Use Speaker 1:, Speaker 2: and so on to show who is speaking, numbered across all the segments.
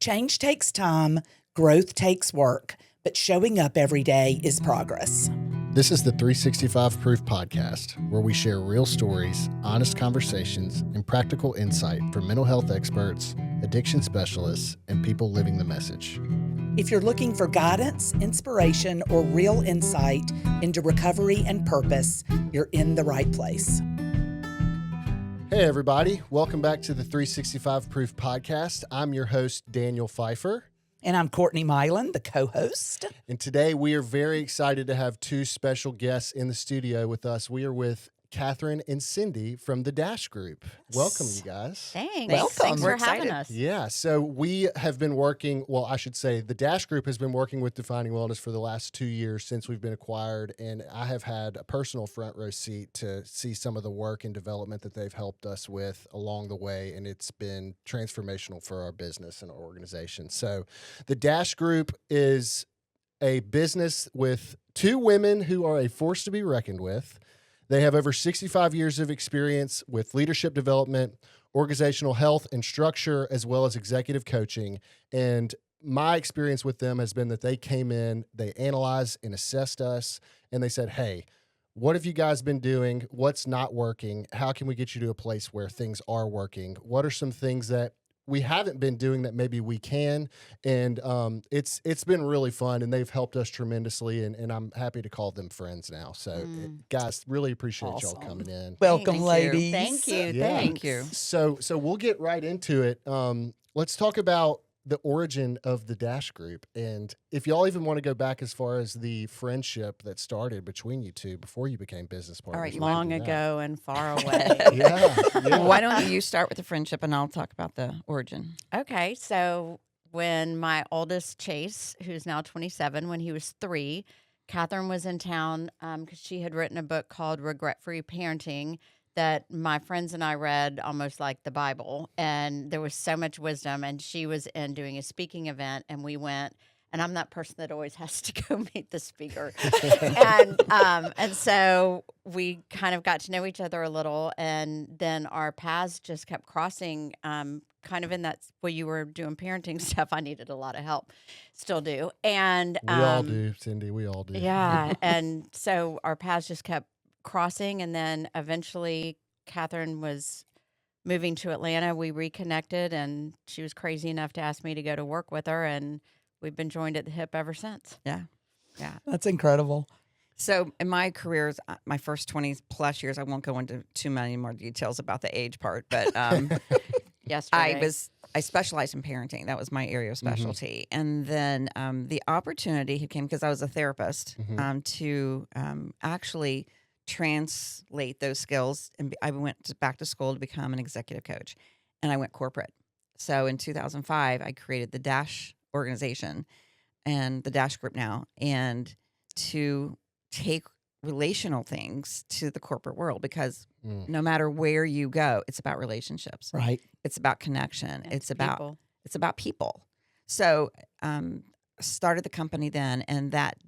Speaker 1: Change takes time, growth takes work, but showing up every day is progress.
Speaker 2: This is the 365 Proof Podcast, where we share real stories, honest conversations, and practical insight from mental health experts, addiction specialists, and people living the message.
Speaker 1: If you're looking for guidance, inspiration, or real insight into recovery and purpose, you're in the right place.
Speaker 2: Hey, everybody. Welcome back to the 365 Proof Podcast. I'm your host, Daniel Phyfer.
Speaker 1: And I'm Courtney Milan, the co-host.
Speaker 2: And today we are very excited to have two special guests in the studio with us. We are with Catherine and Cindy from the Dash Group. Welcome, you guys.
Speaker 3: Thanks.
Speaker 1: Welcome.
Speaker 3: Thanks
Speaker 1: We're
Speaker 3: for having us.
Speaker 2: Yeah, so we have been working, well, I should say the Dash Group has been working with Defining Wellness for the last 2 years since we've been acquired, and I have had a personal front row seat to see some of the work and development that they've helped us with along the way, and it's been transformational for our business and our organization. So the Dash Group is a business with two women who are a force to be reckoned with. They have over 65 years of experience with leadership development, organizational health and structure, as well as executive coaching. And my experience with them has been that they came in, they analyzed and assessed us, and they said, hey, what have you guys been doing? What's not working? How can we get you to a place where things are working? What are some things that we haven't been doing that maybe we can? And it's been really fun, and they've helped us tremendously, and I'm happy to call them friends now. So guys, really appreciate y'all coming in.
Speaker 1: Welcome, ladies.
Speaker 3: Thank you.
Speaker 2: Yeah.
Speaker 3: Thank you.
Speaker 2: So we'll get right into it. Let's talk about the origin of the Dash Group. And if y'all even want to go back as far as the friendship that started between you two before you became business partners.
Speaker 3: All right,
Speaker 2: we
Speaker 3: long
Speaker 2: can do
Speaker 3: ago and far away.
Speaker 2: Yeah.
Speaker 4: Why don't you start with the friendship and I'll talk about the origin?
Speaker 3: Okay, so when my oldest Chase, who's now 27, when he was 3, Catherine was in town because she had written a book called Regret-Free Parenting that my friends and I read almost like the Bible, and there was so much wisdom, and she was in doing a speaking event, and we went, and I'm that person that always has to go meet the speaker. And so we kind of got to know each other a little, and then our paths just kept crossing, kind of in that, well, you were doing parenting stuff. I needed a lot of help, still do. And
Speaker 2: We all do, Cindy. We all do.
Speaker 3: yeah. And so our paths just kept crossing, and then eventually Catherine was moving to Atlanta. We reconnected, and she was crazy enough to ask me to go to work with her, and we've been joined at the hip ever since.
Speaker 4: Yeah.
Speaker 1: That's incredible.
Speaker 4: So in my careers, my first 20 plus years, I won't go into too many more details about the age part, but
Speaker 3: Yesterday.
Speaker 4: I specialized in parenting. That was my area of specialty. And then the opportunity came because I was a therapist to actually translate those skills. And I went back to school to become an executive coach, and I went corporate. So in 2005, I created the Dash organization and the Dash Group now, and to take relational things to the corporate world, because no matter where you go, it's about relationships.
Speaker 1: Right.
Speaker 4: It's about connection. It's about
Speaker 3: people.
Speaker 4: It's about people. So started the company then, and that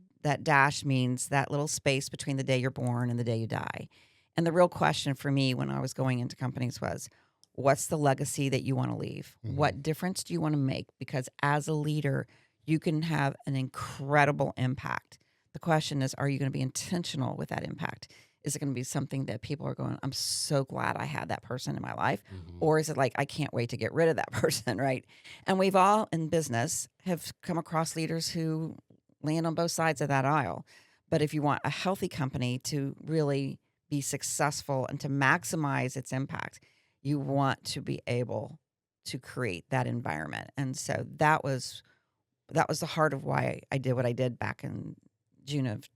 Speaker 4: dash means that little space between the day you're born and the day you die. And the real question for me when I was going into companies was, what's the legacy that you want to leave? What difference do you want to make? Because as a leader, you can have an incredible impact. The question is, are you going to be intentional with that impact? Is it going to be something that people are going, I'm so glad I had that person in my life? Or is it like, I can't wait to get rid of that person, right? And we've all in business have come across leaders who land on both sides of that aisle. But if you want a healthy company to really be successful and to maximize its impact, you want to be able to create that environment. And so that was the heart of why I did what I did back in June of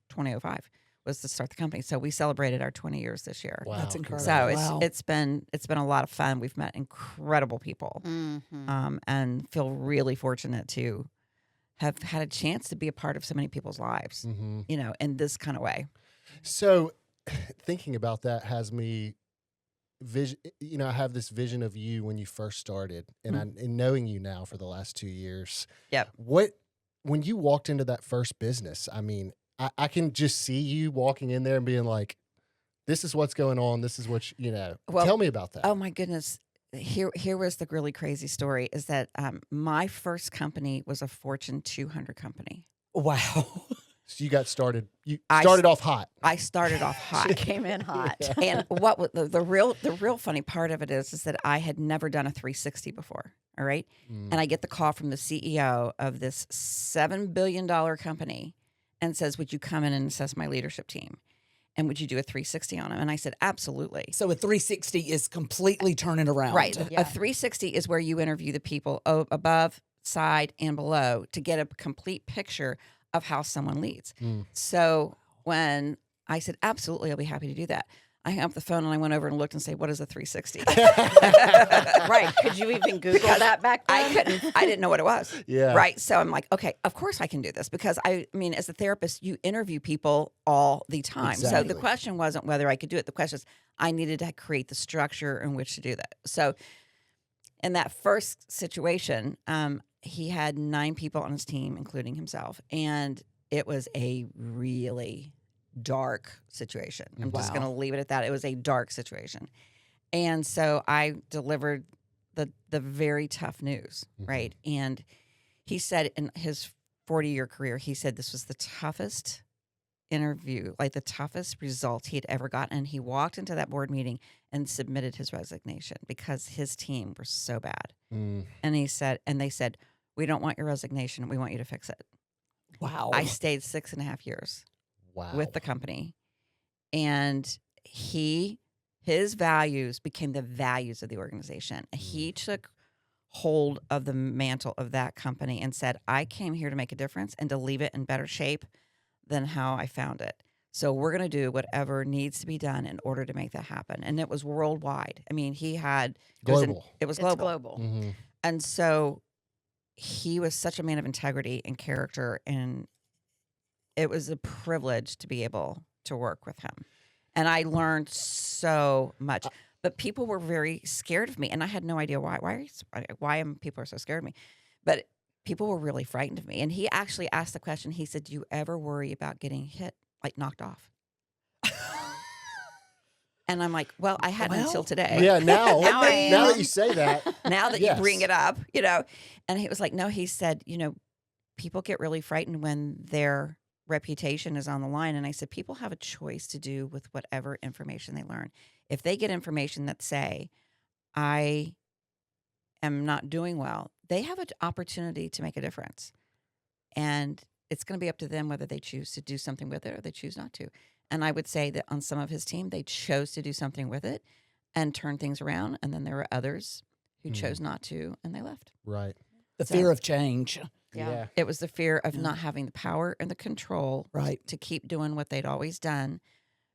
Speaker 4: 2005, was to start the company. So we celebrated our 20 years this year.
Speaker 2: Wow.
Speaker 1: That's incredible.
Speaker 4: So it's been a lot of fun. We've met incredible people, and feel really fortunate to have had a chance to be a part of so many people's lives, in this kind of way.
Speaker 2: So thinking about that has me I have this vision of you when you first started, and and knowing you now for the last 2 years.
Speaker 4: Yep.
Speaker 2: When you walked into that first business, I mean, I can just see you walking in there and being like, this is what's going on. This is what,
Speaker 4: Well,
Speaker 2: tell me about that.
Speaker 4: Oh my goodness. here was the really crazy story is that my first company was a Fortune 200 company.
Speaker 1: Wow.
Speaker 2: So you got started. You
Speaker 4: I
Speaker 2: started off hot.
Speaker 4: I started off hot.
Speaker 3: Came in hot.
Speaker 4: And what was the real funny part of it is that I had never done a 360 before. All right.
Speaker 2: Mm.
Speaker 4: And I get the call from the CEO of this $7 billion company and says, would you come in and assess my leadership team? And would you do a 360 on them? And I said, absolutely.
Speaker 1: So a 360 is completely turning around.
Speaker 4: Right.
Speaker 3: Yeah.
Speaker 4: A 360 is where you interview the people above, side, and below to get a complete picture of how someone leads.
Speaker 2: Mm.
Speaker 4: So when I said, absolutely, I'll be happy to do that, I hung up the phone and I went over and looked and said, what is a 360?
Speaker 3: Right. Could you even Google that back then?
Speaker 4: I didn't know what it was.
Speaker 2: Yeah.
Speaker 4: Right. So I'm like, okay, of course I can do this because I mean, as a therapist, you interview people all the time. So
Speaker 2: Exactly.
Speaker 4: the question wasn't whether I could do it. The question is I needed to create the structure in which to do that. So in that first situation, he had 9 people on his team, including himself. And it was a really dark situation. I'm just
Speaker 1: Wow.
Speaker 4: going to leave it at that. It was a dark situation. And so I delivered the very tough news,
Speaker 2: Mhm.
Speaker 4: right? And he said in his 40-year career, he said this was the toughest interview, like the toughest result he had ever gotten. And he walked into that board meeting and submitted his resignation because his team were so bad.
Speaker 2: Mm.
Speaker 4: And he said, and they said, we don't want your resignation. We want you to fix it.
Speaker 1: Wow.
Speaker 4: I stayed 6.5 years
Speaker 2: Wow.
Speaker 4: with the company, and his values became the values of the organization. He took hold of the mantle of that company and said, I came here to make a difference and to leave it in better shape than how I found it. So we're going to do whatever needs to be done in order to make that happen. And it was worldwide. I mean, he had
Speaker 2: Global.
Speaker 4: It was
Speaker 3: It's
Speaker 4: global.
Speaker 3: global.
Speaker 2: Mhm.
Speaker 4: And so he was such a man of integrity and character, and it was a privilege to be able to work with him. And I learned so much. But people were very scared of me, and I had no idea why. Why people are so scared of me? But people were really frightened of me. And he actually asked the question. He said, "Do you ever worry about getting hit, like knocked off?" And I'm like, "Well, I hadn't until today."
Speaker 2: Yeah. Now,
Speaker 4: Now I
Speaker 2: now that
Speaker 4: am.
Speaker 2: you say that,
Speaker 4: Now that
Speaker 2: Yes.
Speaker 4: you bring it up, you know. And he was like, no, he said, people get really frightened when their reputation is on the line. And I said, people have a choice to do with whatever information they learn. If they get information that say, I am not doing well, they have an opportunity to make a difference. And it's going to be up to them whether they choose to do something with it or they choose not to. And I would say that on some of his team, they chose to do something with it and turn things around. And then there were others who chose not to, and they left.
Speaker 2: right?
Speaker 1: the
Speaker 4: so-
Speaker 1: fear of change.
Speaker 3: Yeah.
Speaker 4: It was the fear of
Speaker 1: Yeah.
Speaker 4: not having the power and the control
Speaker 1: Right.
Speaker 4: to keep doing what they'd always done,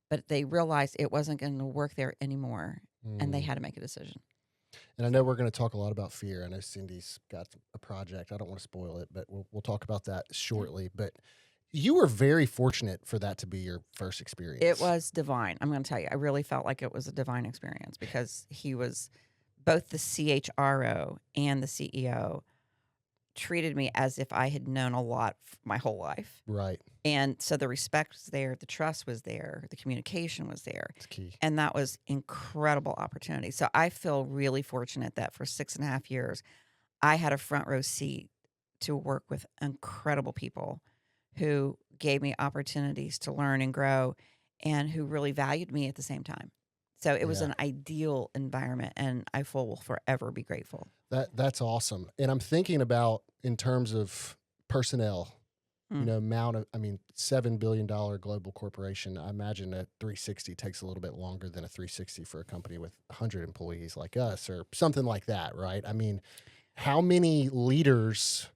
Speaker 4: but they realized it wasn't going to work there anymore, and they
Speaker 2: Mm.
Speaker 4: had to make a decision.
Speaker 2: And I know we're going to talk a lot about fear. I know Cindy's got a project. I don't want to spoil it, but we'll talk about that shortly. But you were very fortunate for that to be your first experience.
Speaker 4: It was divine. I'm going to tell you, I really felt like it was a divine experience because he was both the CHRO and the CEO treated me as if I had known a lot my whole life.
Speaker 2: right.
Speaker 4: And so the respect was there, the trust was there, the communication was there.
Speaker 2: It's key.
Speaker 4: And that was incredible opportunity. So I feel really fortunate that for 6.5 years, I had a front row seat to work with incredible people who gave me opportunities to learn and grow and who really valued me at the same time. So it was
Speaker 2: Yeah.
Speaker 4: an ideal environment, and I will forever be grateful.
Speaker 2: That's awesome. And I'm thinking about in terms of personnel,
Speaker 4: Mm.
Speaker 2: amount of, $7 billion global corporation. I imagine a 360 takes a little bit longer than a 360 for a company with 100 employees like us or something like that, right? I mean, how many leaders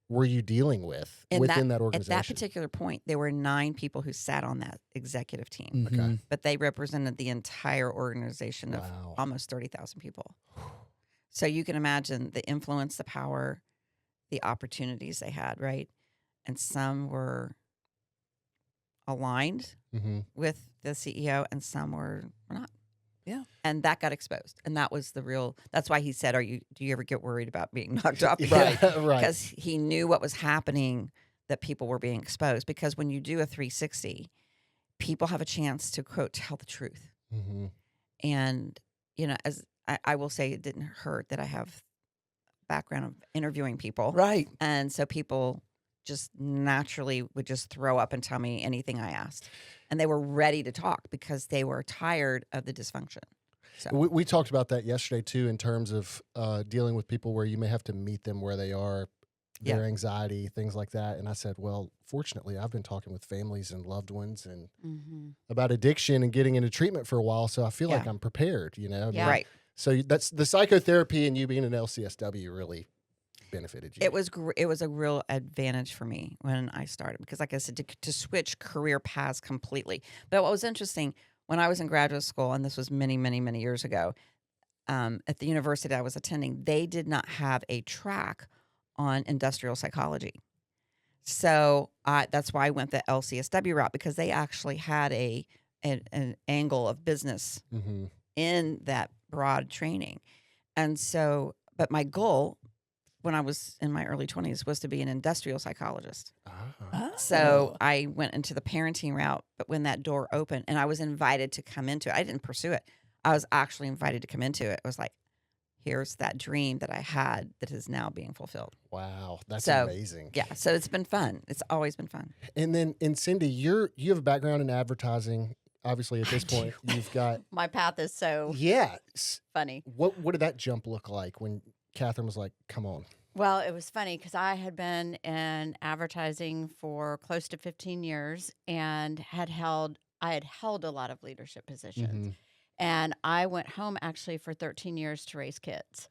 Speaker 2: were you dealing with
Speaker 4: And
Speaker 2: within that
Speaker 4: At
Speaker 2: organization?
Speaker 4: that particular point, there were 9 people who sat on that executive team,
Speaker 1: Mhm.
Speaker 4: but they represented the entire organization of
Speaker 2: Wow.
Speaker 4: almost 30,000 people. So you can imagine the influence, the power, the opportunities they had, right? And some were aligned
Speaker 2: Mm-hmm.
Speaker 4: with the CEO and some were not.
Speaker 1: Yeah.
Speaker 4: And that got exposed. And that was that's why he said, do you ever get worried about being knocked off?
Speaker 2: Right. Right.
Speaker 4: Because he knew what was happening, that people were being exposed. Because when you do a 360, people have a chance to, quote, tell the truth.
Speaker 2: Mm-hmm.
Speaker 4: And, as I will say it didn't hurt that I have background of interviewing people.
Speaker 1: Right.
Speaker 4: And so people just naturally would just throw up and tell me anything I asked. And they were ready to talk because they were tired of the dysfunction. So
Speaker 2: We talked about that yesterday too, in terms of dealing with people where you may have to meet them where they are, their anxiety, things like that. And I said, well, fortunately, I've been talking with families and loved ones and about addiction and getting into treatment for a while, so I feel like I'm prepared. I mean,
Speaker 3: Yeah.
Speaker 4: right.
Speaker 2: So that's the psychotherapy and you being an LCSW really benefited you.
Speaker 4: It was a real advantage for me when I started because, like I said, to switch career paths completely. But what was interesting when I was in graduate school, and this was many, many, many years ago, at the university I was attending, they did not have a track on industrial psychology. So that's why I went the LCSW route because they actually had an angle of business in that broad training. And so, but my goal when I was in my early 20s was to be an industrial psychologist. So I went into the parenting route, but when that door opened and I was invited to come into it, I didn't pursue it. I was actually invited to come into it. It was like, here's that dream that I had that is now being fulfilled.
Speaker 2: Wow, that's
Speaker 4: So,
Speaker 2: amazing.
Speaker 4: Yeah, so it's been fun. It's always been fun.
Speaker 2: And then, Cindy, you have a background in advertising. Obviously, at this point, you've got
Speaker 3: My path is so funny.
Speaker 2: What did that jump look like when Catherine was like, "Come on"?
Speaker 3: Well, it was funny because I had been in advertising for close to 15 years and I had held a lot of leadership positions. And I went home actually for 13 years to raise kids.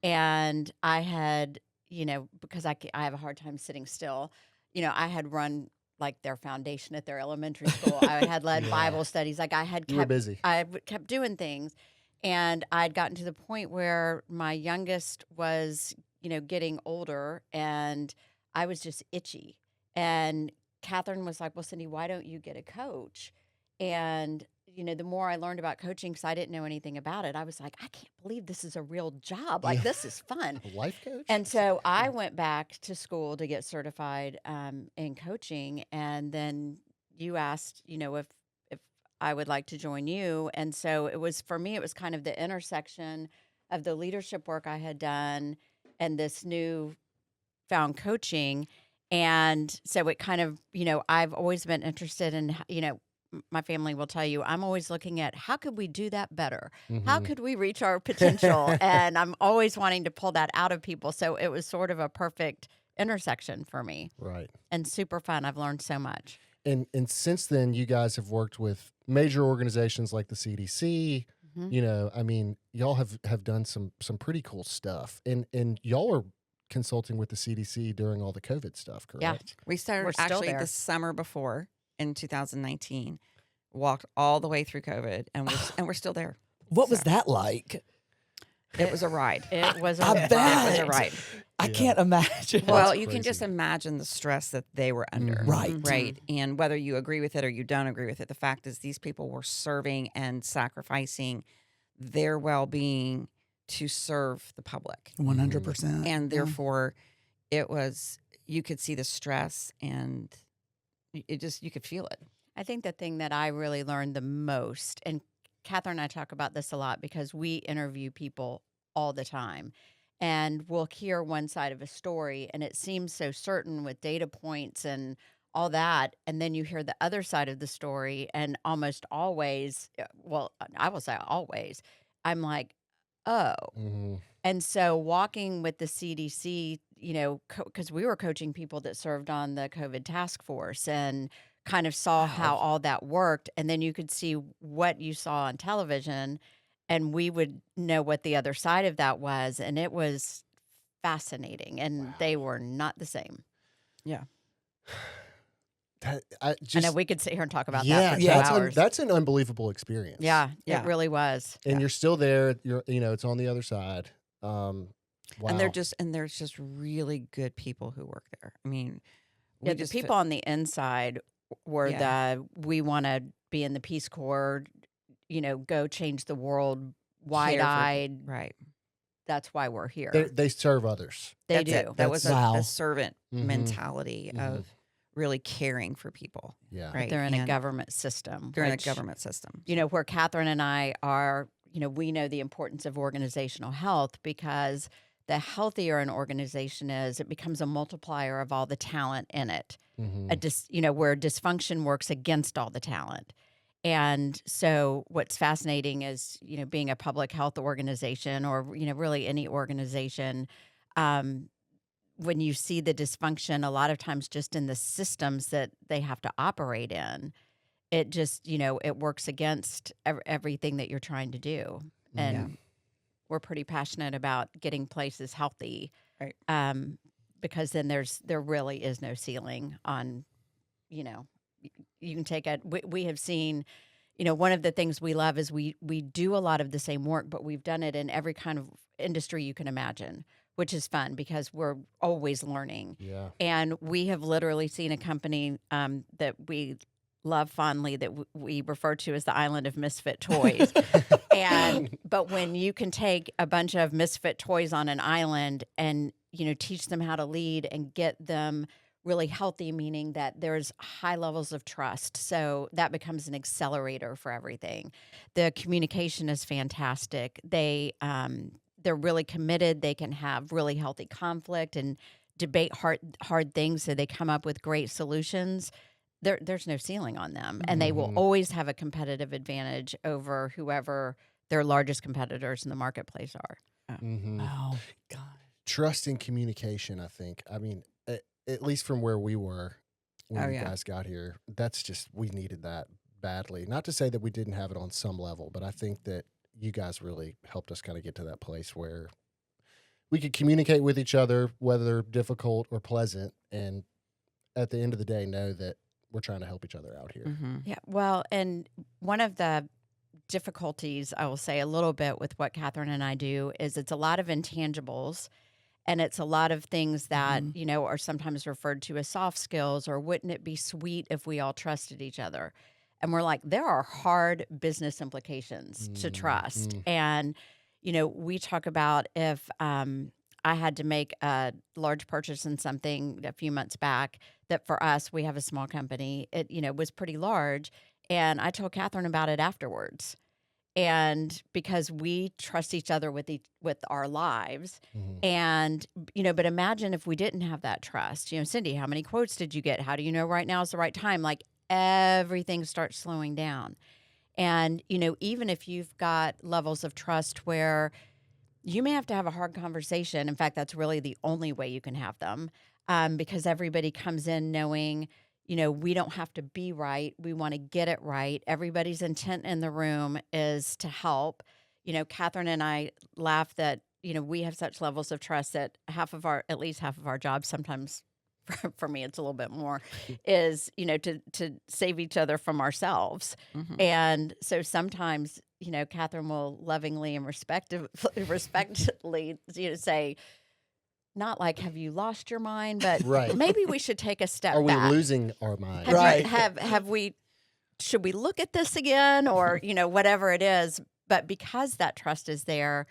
Speaker 3: And I had, because I have a hard time sitting still, I had run like their foundation at their elementary school. I had led Bible studies. Like
Speaker 2: You were busy.
Speaker 3: I kept doing things. And I'd gotten to the point where my youngest was, getting older and I was just itchy. And Catherine was like, well, Cindy, why don't you get a coach? And, the more I learned about coaching, because I didn't know anything about it, I was like, I can't believe this is a real job. Like, this is fun.
Speaker 2: A life coach?
Speaker 3: And so I went back to school to get certified in coaching. And then you asked, if I would like to join you. And so for me, it was kind of the intersection of the leadership work I had done and this new found coaching. And so it kind of, I've always been interested in, my family will tell you, I'm always looking at how could we do that better? How could we reach our potential? And I'm always wanting to pull that out of people. So it was sort of a perfect intersection for me.
Speaker 2: Right.
Speaker 3: And super fun. I've learned so much.
Speaker 2: And since then, you guys have worked with major organizations like the CDC. I mean, y'all have done some pretty cool stuff. And y'all are consulting with the CDC during all the COVID stuff, correct?
Speaker 3: Yeah.
Speaker 4: We started
Speaker 3: We're still
Speaker 4: actually
Speaker 3: there.
Speaker 4: the summer before in 2019, walked all the way through COVID, and we're still there.
Speaker 1: What was that like?
Speaker 4: It was a ride.
Speaker 3: It was a
Speaker 1: I
Speaker 3: ride.
Speaker 1: bet.
Speaker 4: It was a ride.
Speaker 1: I can't imagine.
Speaker 4: Well, you can
Speaker 2: crazy.
Speaker 4: just imagine the stress that they were under.
Speaker 1: Right.
Speaker 4: Right. And whether you agree with it or you don't agree with it, the fact is these people were serving and sacrificing their well-being to serve the public.
Speaker 1: 100%.
Speaker 4: And therefore, you could see the stress and you could feel it.
Speaker 3: I think the thing that I really learned the most, and Catherine and I talk about this a lot because we interview people all the time, and we'll hear one side of a story, and it seems so certain with data points and all that, and then you hear the other side of the story, and almost always, well, I will say always, I'm like, oh. And so walking with the CDC, because we were coaching people that served on the COVID task force and kind of saw how all that worked. And then you could see what you saw on television and we would know what the other side of that was. And it was fascinating. And they were not the same.
Speaker 4: Yeah.
Speaker 3: I know we could sit here and talk about that for 2 hours.
Speaker 2: That's an unbelievable experience.
Speaker 3: Yeah,
Speaker 4: Yeah.
Speaker 3: it really was.
Speaker 2: And you're still there. It's on the other side. Wow.
Speaker 4: And there's just really good people who work there. I mean,
Speaker 3: Yeah, the people on the inside were we want to be in the Peace Corps, go change the world, wide-eyed.
Speaker 4: Right.
Speaker 3: That's why we're here.
Speaker 2: They serve others.
Speaker 3: They
Speaker 4: That's
Speaker 3: do.
Speaker 4: it. That was
Speaker 1: Wow.
Speaker 4: a servant
Speaker 2: Mhm.
Speaker 4: mentality of really caring for people.
Speaker 2: Yeah.
Speaker 4: Right.
Speaker 3: They're in a
Speaker 4: And
Speaker 3: government system.
Speaker 4: They're in a
Speaker 3: which,
Speaker 4: government system.
Speaker 3: Where Catherine and I are, we know the importance of organizational health, because the healthier an organization is, it becomes a multiplier of all the talent in it. Where dysfunction works against all the talent. And so what's fascinating is, being a public health organization, or, really any organization, when you see the dysfunction, a lot of times just in the systems that they have to operate in, it just, it works against everything that you're trying to do. And we're pretty passionate about getting places healthy,
Speaker 4: Right.
Speaker 3: Because then there really is no ceiling on, you can take it. We have seen, one of the things we love is we do a lot of the same work, but we've done it in every kind of industry you can imagine, which is fun because we're always learning.
Speaker 2: Yeah.
Speaker 3: And we have literally seen a company that we love fondly that we refer to as the island of misfit toys. But when you can take a bunch of misfit toys on an island and, teach them how to lead and get them really healthy, meaning that there's high levels of trust. So that becomes an accelerator for everything. The communication is fantastic. They're really committed. They can have really healthy conflict and debate hard things, so they come up with great solutions. There's no ceiling on them, and they will always have a competitive advantage over whoever their largest competitors in the marketplace are.
Speaker 1: Oh, God.
Speaker 2: Trust and communication, I think. I mean, at least from where we were when you guys got here, that's just, we needed that badly. Not to say that we didn't have it on some level, but I think that you guys really helped us kind of get to that place where we could communicate with each other, whether difficult or pleasant, and at the end of the day, know that we're trying to help each other out here.
Speaker 3: Yeah, well, and one of the difficulties, I will say a little bit with what Catherine and I do, is it's a lot of intangibles, and it's a lot of things that, are sometimes referred to as soft skills, or wouldn't it be sweet if we all trusted each other? And we're like, there are hard business implications to trust. And, we talk about if I had to make a large purchase in something a few months back, that for us, we have a small company, it, was pretty large. And I told Catherine about it afterwards. And because we trust each other with our lives, and, but imagine if we didn't have that trust. Cindy, how many quotes did you get? How do you know right now is the right time? Like, everything starts slowing down. And, even if you've got levels of trust where you may have to have a hard conversation. In fact, that's really the only way you can have them, because everybody comes in knowing, we don't have to be right. We want to get it right. Everybody's intent in the room is to help. Catherine and I laugh that, we have such levels of trust that at least half of our jobs, sometimes for me, it's a little bit more, is, to save each other from ourselves. And so sometimes, Catherine will lovingly and respectfully, say, not like, have you lost your mind, but
Speaker 2: Right.
Speaker 3: maybe we should take a step
Speaker 2: Are we
Speaker 3: back.
Speaker 2: losing our mind?
Speaker 3: Should we look at this again, or, whatever it is. But because that trust is there,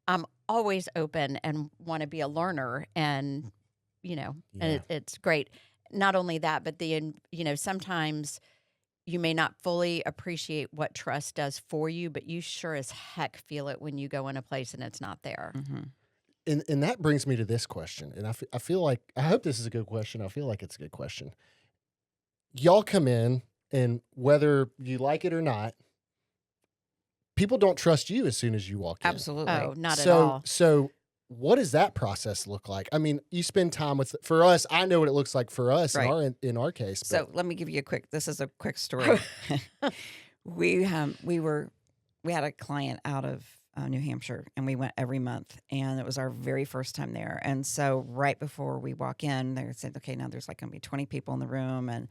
Speaker 3: I'm always open and want to be a learner, and, and it's great. Not only that, but sometimes you may not fully appreciate what trust does for you, but you sure as heck feel it when you go in a place and it's not there.
Speaker 2: And that brings me to this question. And I feel like, I hope this is a good question. I feel like it's a good question. Y'all come in, and whether you like it or not, people don't trust you as soon as you walk in.
Speaker 4: Absolutely.
Speaker 3: Oh, not at all.
Speaker 2: So what does that process look like? I mean, you spend time with, for us, I know what it looks like for us in our case.
Speaker 4: So let me give you this is a quick story. We had a client out of New Hampshire, and we went every month, and it was our very first time there. And so right before we walk in, they said, okay, now there's like going to be 20 people in the room. And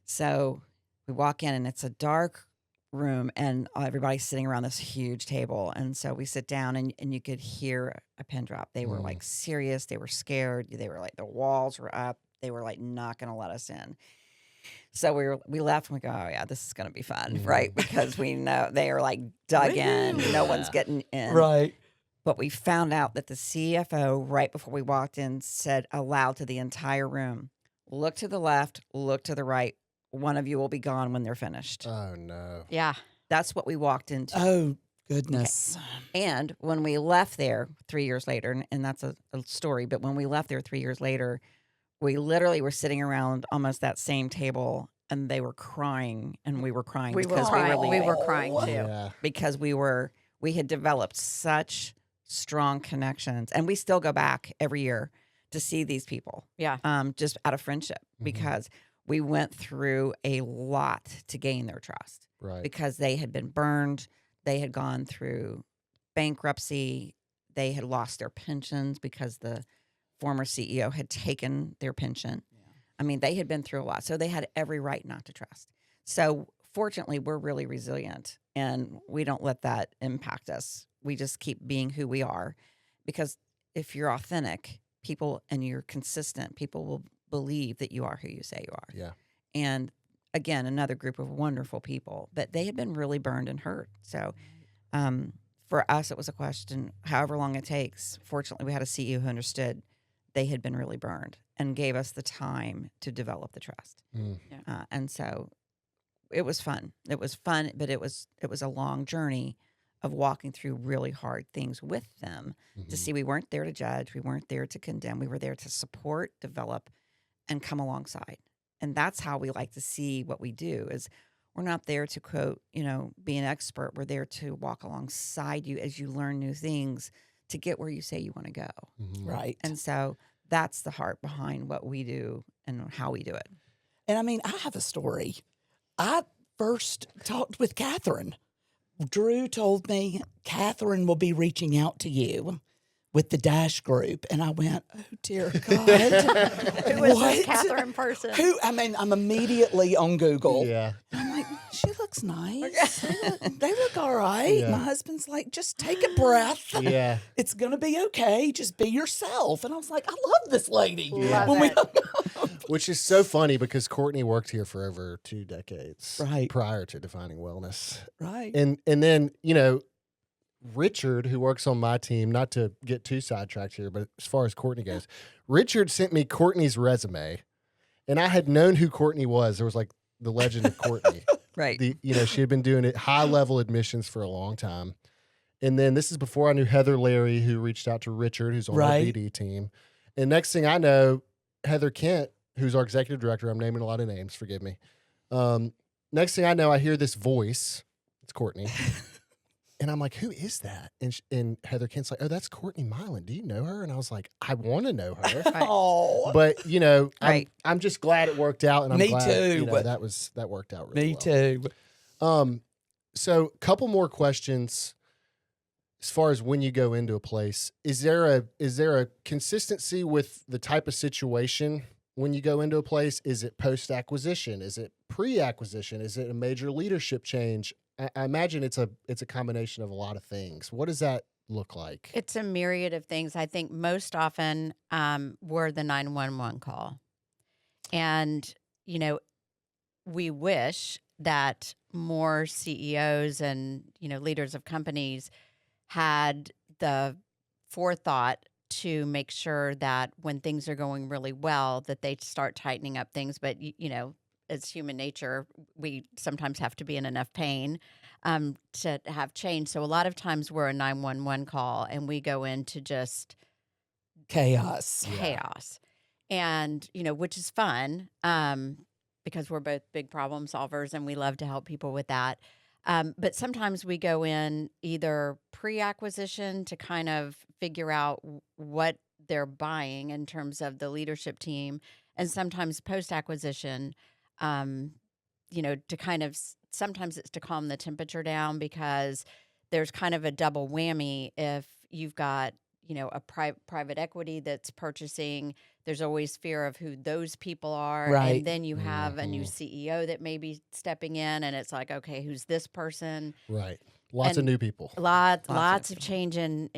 Speaker 4: so we walk in, and it's a dark room, and everybody's sitting around this huge table. And so we sit down, and you could hear a pin drop. They were like serious. They were scared. They were like, the walls were up. They were like not going to let us in. So we left, and we go, oh yeah, this is going to be fun, right? Because we know they are like dug in. No one's getting in.
Speaker 1: Right.
Speaker 4: But we found out that the CFO, right before we walked in, said aloud to the entire room, look to the left, look to the right. One of you will be gone when they're finished.
Speaker 2: Oh, no.
Speaker 3: Yeah.
Speaker 4: That's what we walked into.
Speaker 1: Oh, Goodness.
Speaker 4: And when we left there 3 years later, and that's a story, but when we left there 3 years later, we literally were sitting around almost that same table, and they were crying, and we were crying
Speaker 3: We were
Speaker 4: because
Speaker 3: crying.
Speaker 4: we were
Speaker 3: We
Speaker 4: leaving.
Speaker 3: were crying too.
Speaker 2: Yeah.
Speaker 4: Because we had developed such strong connections, and we still go back every year to see these people.
Speaker 3: Yeah.
Speaker 4: Just out of friendship, because we went through a lot to gain their trust.
Speaker 2: Right.
Speaker 4: Because they had been burned, they had gone through bankruptcy, they had lost their pensions because the former CEO had taken their pension. I mean, they had been through a lot, so they had every right not to trust. So fortunately, we're really resilient, and we don't let that impact us. We just keep being who we are, because if you're authentic, people, and you're consistent, people will believe that you are who you say you are.
Speaker 2: Yeah.
Speaker 4: And again, another group of wonderful people, but they had been really burned and hurt. So for us, it was a question, however long it takes. Fortunately, we had a CEO who understood they had been really burned and gave us the time to develop the trust. And so it was fun. It was fun, but it was a long journey of walking through really hard things with them to see we weren't there to judge. We weren't there to condemn. We were there to support, develop, and come alongside. And that's how we like to see what we do. Is we're not there to quote, be an expert. We're there to walk alongside you as you learn new things to get where you say you want to go.
Speaker 1: Right.
Speaker 4: And so that's the heart behind what we do and how we do it.
Speaker 1: And I mean, I have a story. I first talked with Catherine. Drew told me Catherine will be reaching out to you with the Dash group. And I went, oh, dear God.
Speaker 3: Who is this Catherine person?
Speaker 1: I'm immediately on Google.
Speaker 2: Yeah.
Speaker 1: I'm like, she looks nice. They look all right.
Speaker 2: Yeah.
Speaker 1: My husband's like, just take a breath.
Speaker 2: Yeah.
Speaker 1: It's going to be okay. Just be yourself. And I was like, I love this lady.
Speaker 3: Love
Speaker 1: When we-
Speaker 3: it.
Speaker 2: Which is so funny because Courtney worked here for over 2 decades
Speaker 1: Right.
Speaker 2: prior to Defining Wellness.
Speaker 1: Right.
Speaker 2: And then, Richard, who works on my team, not to get too sidetracked here, but as far as Courtney goes, Richard sent me Courtney's resume, and I had known who Courtney was. There was like the legend of Courtney.
Speaker 4: Right.
Speaker 2: She had been doing it high level admissions for a long time. And then this is before I knew Heather Larry, who reached out to Richard, who's on our
Speaker 1: Right.
Speaker 2: BD team. And next thing I know, Heather Kent, who's our executive director, I'm naming a lot of names, forgive me. Next thing I know, I hear this voice. It's Courtney. And I'm like, who is that? And Heather Kent's like, oh, that's Courtney Milan. Do you know her? And I was like, I want to know her.
Speaker 1: Oh,
Speaker 2: But,
Speaker 4: Right.
Speaker 2: I'm just glad it worked out. And I'm
Speaker 1: Me
Speaker 2: glad
Speaker 1: too, but-
Speaker 2: that worked out really
Speaker 1: me
Speaker 2: well.
Speaker 1: too.
Speaker 2: So couple more questions as far as when you go into a place. Is there a consistency with the type of situation when you go into a place? Is it post-acquisition? Is it pre-acquisition? Is it a major leadership change? I imagine it's a combination of a lot of things. What does that look like?
Speaker 3: It's a myriad of things. I think most often we're the 911 call. And, we wish that more CEOs and, leaders of companies had the forethought to make sure that when things are going really well, that they start tightening up things. But, as human nature, we sometimes have to be in enough pain to have change. So a lot of times we're a 911 call and we go into just
Speaker 1: Chaos.
Speaker 3: chaos. And, which is fun because we're both big problem solvers and we love to help people with that. But sometimes we go in either pre-acquisition to kind of figure out what they're buying in terms of the leadership team, and sometimes post-acquisition, to kind of sometimes it's to calm the temperature down because there's kind of a double whammy if you've got a private equity that's purchasing. There's always fear of who those people are.
Speaker 1: Right.
Speaker 3: And then you have a new CEO that may be stepping in and it's like, okay, who's this person?
Speaker 2: Right. Lots of
Speaker 3: And
Speaker 2: new people.
Speaker 3: Lots of change and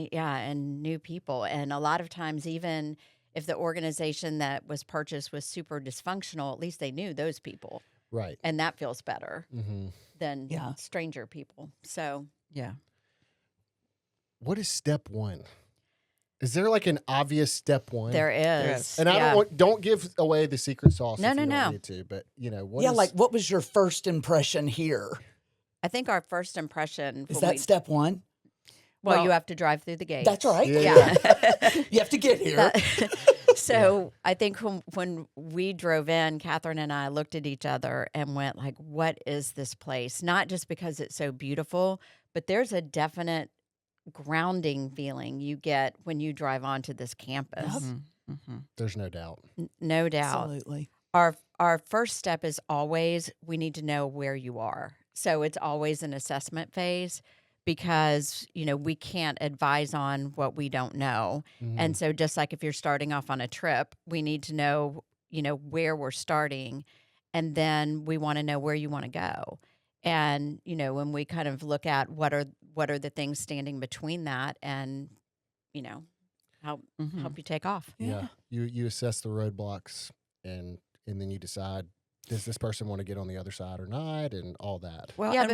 Speaker 3: new people. And a lot of times, even if the organization that was purchased was super dysfunctional, at least they knew those people.
Speaker 2: Right.
Speaker 3: And that feels better than
Speaker 1: Yeah.
Speaker 3: stranger people. So,
Speaker 4: Yeah.
Speaker 2: What is step one? Is there like an obvious step one?
Speaker 3: there is.
Speaker 4: is.
Speaker 2: And I don't give away the secret sauce.
Speaker 3: No,
Speaker 2: if you
Speaker 3: no,
Speaker 2: don't
Speaker 3: no.
Speaker 2: need to, but what
Speaker 1: Yeah,
Speaker 2: is-
Speaker 1: like what was your first impression here?
Speaker 3: I think our first impression
Speaker 1: Is
Speaker 3: when
Speaker 1: that
Speaker 3: we,
Speaker 1: step one?
Speaker 3: well, you
Speaker 4: well-
Speaker 3: have to drive through the gates.
Speaker 1: That's right.
Speaker 2: Yeah.
Speaker 1: You have to get here.
Speaker 3: So I think when we drove in, Catherine and I looked at each other and went like, what is this place? Not just because it's so beautiful, but there's a definite grounding feeling you get when you drive onto this campus.
Speaker 1: Yep.
Speaker 4: Mm-hmm.
Speaker 2: There's no doubt.
Speaker 3: No doubt.
Speaker 1: Absolutely.
Speaker 3: Our first step is always we need to know where you are. So it's always an assessment phase because, we can't advise on what we don't know. And so just like if you're starting off on a trip, we need to know, where we're starting, and then we want to know where you want to go. And, when we kind of look at what are the things standing between that and, help you take off.
Speaker 2: Yeah. You assess the roadblocks and then you decide, does this person want to get on the other side or not, and all that.
Speaker 4: Well,
Speaker 3: Yeah,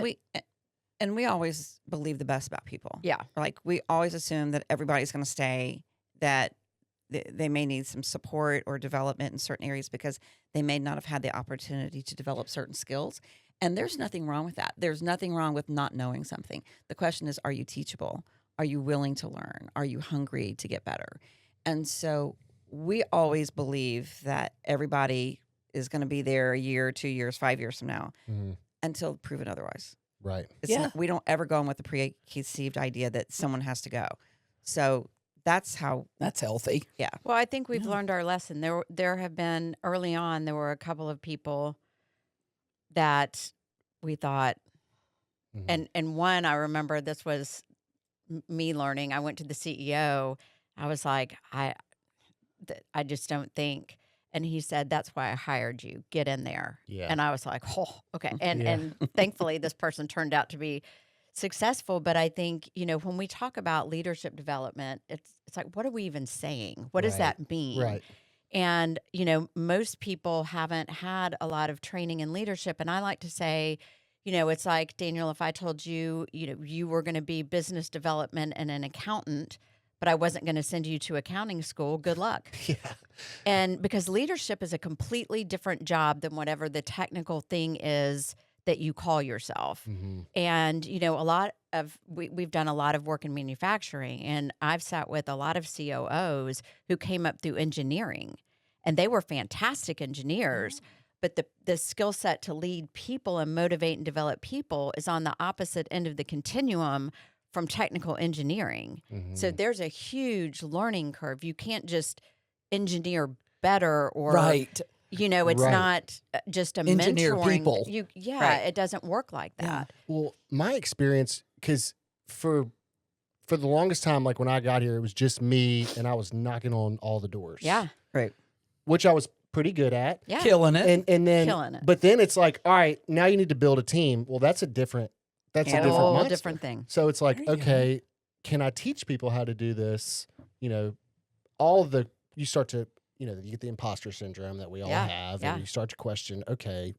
Speaker 4: and we always believe the best about people.
Speaker 3: Yeah.
Speaker 4: Like we always assume that everybody's going to stay, that they may need some support or development in certain areas because they may not have had the opportunity to develop certain skills. And there's nothing wrong with that. There's nothing wrong with not knowing something. The question is, are you teachable? Are you willing to learn? Are you hungry to get better? And so we always believe that everybody is going to be there a year, 2 years, 5 years from now until proven otherwise.
Speaker 2: Right.
Speaker 4: We don't ever go in with a preconceived idea that someone has to go. So that's how.
Speaker 1: That's healthy.
Speaker 4: Yeah.
Speaker 3: Well, I think we've
Speaker 1: Yeah.
Speaker 3: learned our lesson. There have been early on. There were a couple of people that we thought, and one I remember. This was me learning. I went to the CEO. I was like, I just don't think. And he said, that's why I hired you. Get in there.
Speaker 2: Yeah.
Speaker 3: And I was like, oh, okay. And
Speaker 2: Yeah.
Speaker 3: and thankfully, this person turned out to be successful. But I think, when we talk about leadership development, it's like, what are we even saying? What does
Speaker 2: Right.
Speaker 3: that mean?
Speaker 2: Right.
Speaker 3: And, most people haven't had a lot of training in leadership. And I like to say, it's like, Daniel, if I told you, you were going to be business development and an accountant, but I wasn't going to send you to accounting school, good luck.
Speaker 2: Yeah.
Speaker 3: And because leadership is a completely different job than whatever the technical thing is that you call yourself. And, we've done a lot of work in manufacturing, and I've sat with a lot of COOs who came up through engineering, and they were fantastic engineers. But the skill set to lead people and motivate and develop people is on the opposite end of the continuum from technical engineering. So there's a huge learning curve. You can't just engineer better or
Speaker 1: Right.
Speaker 3: It's
Speaker 2: Right.
Speaker 3: not just a
Speaker 1: Engineer
Speaker 3: mentoring.
Speaker 1: people.
Speaker 4: Right.
Speaker 3: It doesn't work like that.
Speaker 2: Well, my experience, because for the longest time, like when I got here, it was just me and I was knocking on all the doors.
Speaker 3: Yeah.
Speaker 4: Right.
Speaker 2: Which I was pretty good at.
Speaker 3: Yeah.
Speaker 1: Killing it.
Speaker 2: And then
Speaker 3: Killing it.
Speaker 2: But then it's like, all right, now you need to build a team. Well, that's a different
Speaker 4: Yeah.
Speaker 2: a different
Speaker 3: Whole
Speaker 2: monster.
Speaker 3: different thing.
Speaker 2: So it's like,
Speaker 1: There you go.
Speaker 2: okay, can I teach people how to do this? All the you start to, you get the imposter syndrome that we all
Speaker 3: Yeah,
Speaker 2: have,
Speaker 3: yeah.
Speaker 2: and you start to question, okay,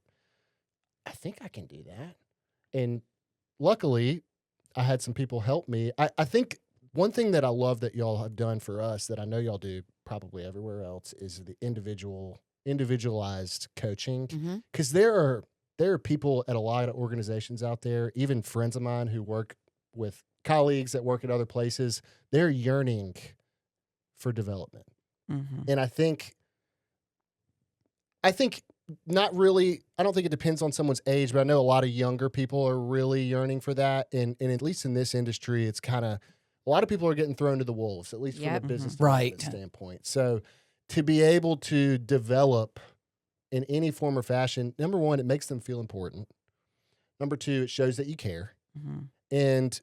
Speaker 2: I think I can do that. And luckily, I had some people help me. I think one thing that I love that y'all have done for us that I know y'all do probably everywhere else is the individualized coaching.
Speaker 3: Mhm.
Speaker 2: Because there are people at a lot of organizations out there, even friends of mine who work with colleagues that work at other places, they're yearning for development. And I think not really, I don't think it depends on someone's age, but I know a lot of younger people are really yearning for that. And at least in this industry, it's kind of, a lot of people are getting thrown to the wolves, at least from
Speaker 3: Yep.
Speaker 2: a business
Speaker 1: Right.
Speaker 2: development standpoint. So to be able to develop in any form or fashion, number one, it makes them feel important. Number two, it shows that you care. And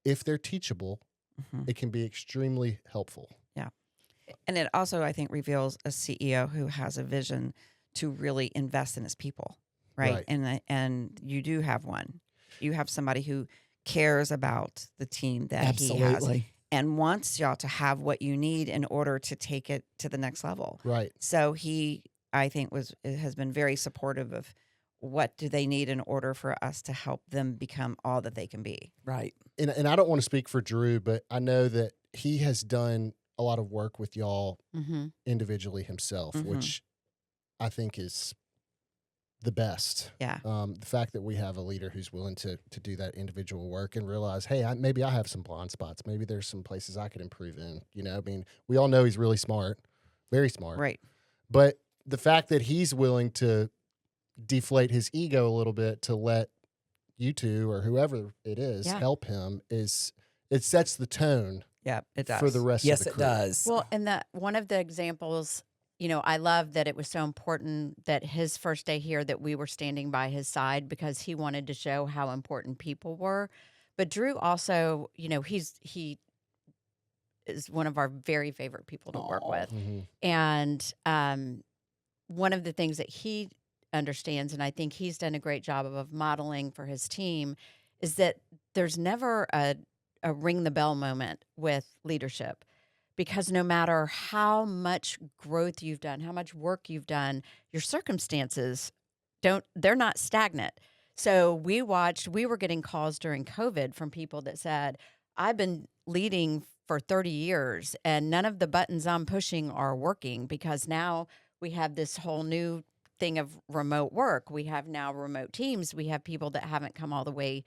Speaker 2: if they're teachable, it can be extremely helpful.
Speaker 4: And it also, I think, reveals a CEO who has a vision to really invest in his people, right?
Speaker 2: Right.
Speaker 4: And you do have one. You have somebody who cares about the team that he has
Speaker 1: Absolutely.
Speaker 4: and wants y'all to have what you need in order to take it to the next level.
Speaker 2: Right.
Speaker 4: So he, I think, has been very supportive of what do they need in order for us to help them become all that they can be.
Speaker 1: Right.
Speaker 2: And I don't want to speak for Drew, but I know that he has done a lot of work with y'all
Speaker 3: Mm-hmm.
Speaker 2: individually himself, which I think is the best.
Speaker 4: Yeah.
Speaker 2: The fact that we have a leader who's willing to do that individual work and realize, hey, maybe I have some blind spots. Maybe there's some places I could improve in. You know, I mean, we all know he's really smart, very smart.
Speaker 4: Right.
Speaker 2: But the fact that he's willing to deflate his ego a little bit to let you two or whoever it is help him it sets the tone
Speaker 4: Yeah, it does.
Speaker 2: for the rest
Speaker 1: Yes,
Speaker 2: of the
Speaker 1: it
Speaker 2: crew.
Speaker 1: does.
Speaker 3: Well, and that one of the examples, you know, I love that it was so important that his first day here that we were standing by his side because he wanted to show how important people were. But Drew also, you know, he is one of our very favorite people to work with.
Speaker 2: Mhm.
Speaker 3: And one of the things that he understands, and I think he's done a great job of modeling for his team, is that there's never a ring the bell moment with leadership. Because no matter how much growth you've done, how much work you've done, your circumstances they're not stagnant. So we were getting calls during COVID from people that said, I've been leading for 30 years and none of the buttons I'm pushing are working because now we have this whole new thing of remote work. We have now remote teams. We have people that haven't come all the way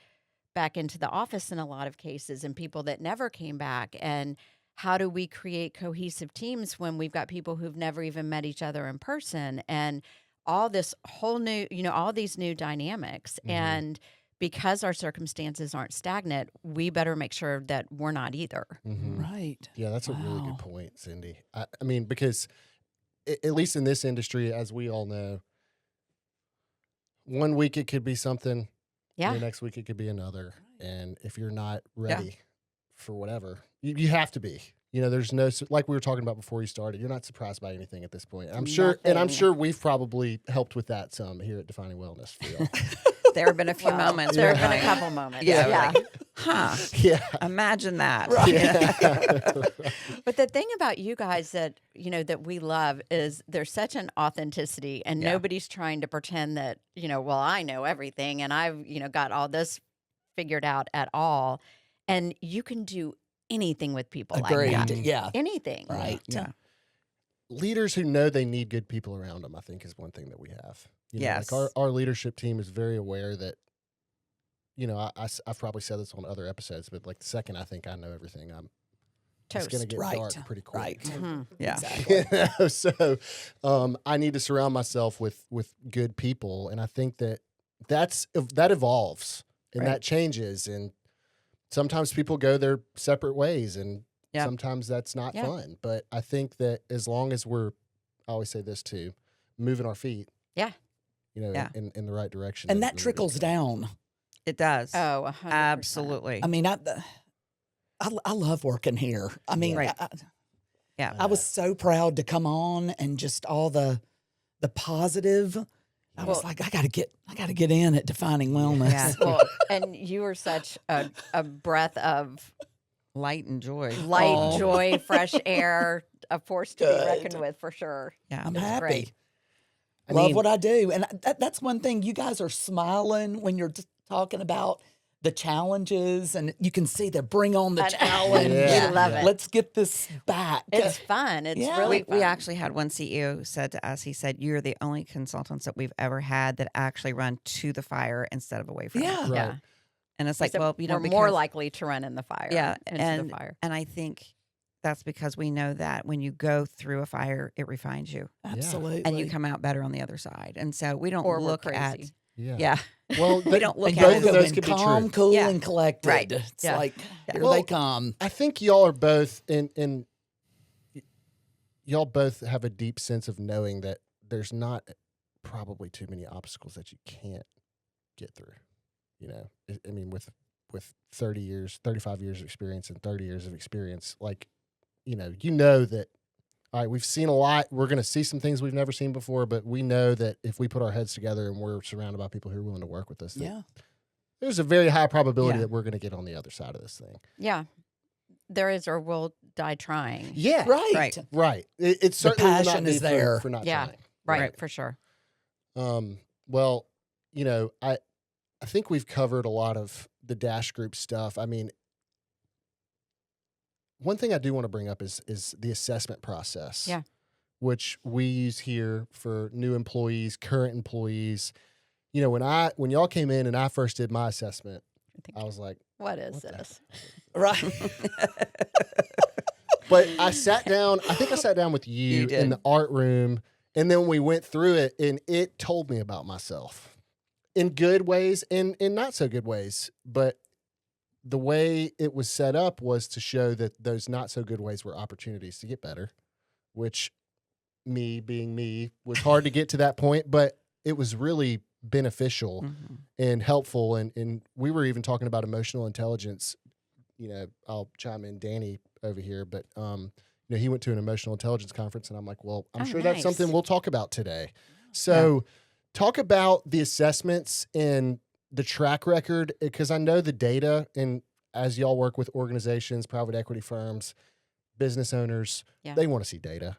Speaker 3: back into the office in a lot of cases and people that never came back. And how do we create cohesive teams when we've got people who've never even met each other in person and all this whole new, you know, all these new dynamics.
Speaker 2: Mhm.
Speaker 3: And because our circumstances aren't stagnant, we better make sure that we're not either.
Speaker 2: Mhm.
Speaker 1: Right.
Speaker 2: Yeah, that's a really
Speaker 1: Wow.
Speaker 2: good point, Cindy. I mean, because at least in this industry, as we all know, one week it could be something,
Speaker 3: Yeah.
Speaker 2: the next week it could be another. And if you're not ready for whatever, you have to be. You know, there's no, like we were talking about before you started, you're not surprised by anything at this point. I'm sure
Speaker 3: Nothing.
Speaker 2: we've probably helped with that some here at Defining Wellness for y'all.
Speaker 4: There have been a few
Speaker 3: Well,
Speaker 4: moments.
Speaker 3: There
Speaker 4: where
Speaker 3: have been a
Speaker 4: I'm like,
Speaker 3: couple moments.
Speaker 4: Yeah,
Speaker 3: Yeah.
Speaker 4: like, huh?
Speaker 2: Yeah.
Speaker 4: Imagine that.
Speaker 2: Yeah.
Speaker 3: But the thing about you guys that, you know, that we love is there's such an authenticity and
Speaker 4: Yeah.
Speaker 3: nobody's trying to pretend that, you know, well, I know everything and I've, you know, got all this figured out at all. And you can do anything with people
Speaker 1: Agreed.
Speaker 3: like that.
Speaker 1: Yeah.
Speaker 3: Anything.
Speaker 1: Right.
Speaker 4: Yeah.
Speaker 2: Leaders who know they need good people around them, I think, is one thing that we have. You know,
Speaker 4: Yes.
Speaker 2: like our leadership team is very aware that, you know, I've probably said this on other episodes, but like the second I think I know everything, it's going to
Speaker 3: Toast.
Speaker 2: get
Speaker 1: Right.
Speaker 2: dark pretty quick.
Speaker 1: Right.
Speaker 3: Mhm.
Speaker 4: Yeah.
Speaker 1: Exactly.
Speaker 2: You know, so I need to surround myself with good people, and I think that that evolves and
Speaker 4: Right.
Speaker 2: that changes, and sometimes people go their separate ways, and
Speaker 4: Yep.
Speaker 2: sometimes that's not
Speaker 3: Yeah.
Speaker 2: fun. But I think that as long as I always say this too, moving our feet,
Speaker 3: Yeah.
Speaker 2: you know,
Speaker 4: Yeah.
Speaker 2: in the right direction,
Speaker 1: And
Speaker 2: it
Speaker 1: that
Speaker 2: really
Speaker 1: trickles
Speaker 2: does.
Speaker 1: down.
Speaker 4: It does.
Speaker 3: Oh, 100%.
Speaker 4: Absolutely.
Speaker 1: I mean, I love working here. I mean,
Speaker 4: Right. Yeah.
Speaker 1: I was so proud to come on and just all the positive. I was
Speaker 3: Well-
Speaker 1: like, I gotta get in at Defining Wellness.
Speaker 4: Yeah.
Speaker 3: Well, and you are such a breath of
Speaker 4: Light and joy.
Speaker 3: light,
Speaker 4: Oh.
Speaker 3: joy, fresh air, a force to
Speaker 1: Good.
Speaker 3: be reckoned with for sure.
Speaker 4: Yeah.
Speaker 1: I'm
Speaker 3: It's
Speaker 1: happy.
Speaker 3: great.
Speaker 2: I
Speaker 1: Love
Speaker 2: mean-
Speaker 1: what I do, and that's one thing. You guys are smiling when you're just talking about the challenges, and you can see the bring on the
Speaker 3: I know.
Speaker 1: challenge.
Speaker 2: Yeah.
Speaker 3: We love it.
Speaker 1: Let's get this back.
Speaker 3: It's fun. It's
Speaker 1: Yeah.
Speaker 3: really
Speaker 4: We
Speaker 3: fun.
Speaker 4: actually had one CEO said to us, he said, "You're the only consultants that we've ever had that actually run to the fire instead of away from it."
Speaker 1: Yeah.
Speaker 2: Right.
Speaker 3: Yeah.
Speaker 4: And it's like,
Speaker 3: So
Speaker 4: well, you know,
Speaker 3: we're more
Speaker 4: because-
Speaker 3: likely to run in the fire.
Speaker 4: Yeah,
Speaker 3: into the fire.
Speaker 4: And I think that's because we know that when you go through a fire, it refines you
Speaker 1: Absolutely.
Speaker 4: and you come out better on the other side. And so we don't
Speaker 3: Or we're
Speaker 4: look at,
Speaker 3: crazy.
Speaker 2: Yeah.
Speaker 4: yeah,
Speaker 2: Well,
Speaker 4: we don't look
Speaker 1: and
Speaker 4: at
Speaker 1: both
Speaker 4: it
Speaker 1: of
Speaker 2: of
Speaker 1: them
Speaker 2: those could be
Speaker 1: calm,
Speaker 2: true.
Speaker 1: cool,
Speaker 4: Yeah.
Speaker 1: and collected.
Speaker 4: Right.
Speaker 1: It's
Speaker 3: Yeah.
Speaker 1: like here
Speaker 2: Well,
Speaker 1: they come.
Speaker 2: I think y'all are both y'all both have a deep sense of knowing that there's not probably too many obstacles that you can't get through. You know, I mean, with 30 years, 35 years of experience and 30 years of experience, like, you know that, all right, we've seen a lot. We're going to see some things we've never seen before, but we know that if we put our heads together and we're surrounded by people who are willing to work with us, that
Speaker 1: Yeah.
Speaker 2: there's a very high probability
Speaker 1: Yeah.
Speaker 2: that we're going to get on the other side of this thing.
Speaker 3: Yeah. There is or we'll die trying.
Speaker 2: Yeah.
Speaker 1: Right.
Speaker 4: Right.
Speaker 2: Right. It certainly will
Speaker 1: passion
Speaker 2: not be
Speaker 1: is there.
Speaker 2: for not
Speaker 3: Yeah.
Speaker 2: trying.
Speaker 3: Right. For sure.
Speaker 2: Well, you know, I think we've covered a lot of the Dash Group stuff. I mean, one thing I do want to bring up is the assessment process.
Speaker 3: Yeah.
Speaker 2: which we use here for new employees, current employees. You know, when y'all came in and I first did my assessment, I was like,
Speaker 3: What is
Speaker 2: what the
Speaker 3: this?
Speaker 1: Right.
Speaker 2: but I sat down, I think I sat down with you
Speaker 4: You did.
Speaker 2: in the art room, and then we went through it, and it told me about myself in good ways and in not so good ways. But the way it was set up was to show that those not so good ways were opportunities to get better, which me being me was hard to get to that point, but it was really beneficial and helpful. And we were even talking about emotional intelligence. You know, I'll chime in, Danny over here, but you know, he went to an emotional intelligence conference, and I'm like, well, I'm sure that's
Speaker 3: nice.
Speaker 2: something we'll talk about today. So talk about the assessments and the track record, because I know the data, and as y'all work with organizations, private equity firms, business owners,
Speaker 3: Yeah.
Speaker 2: they want to see data.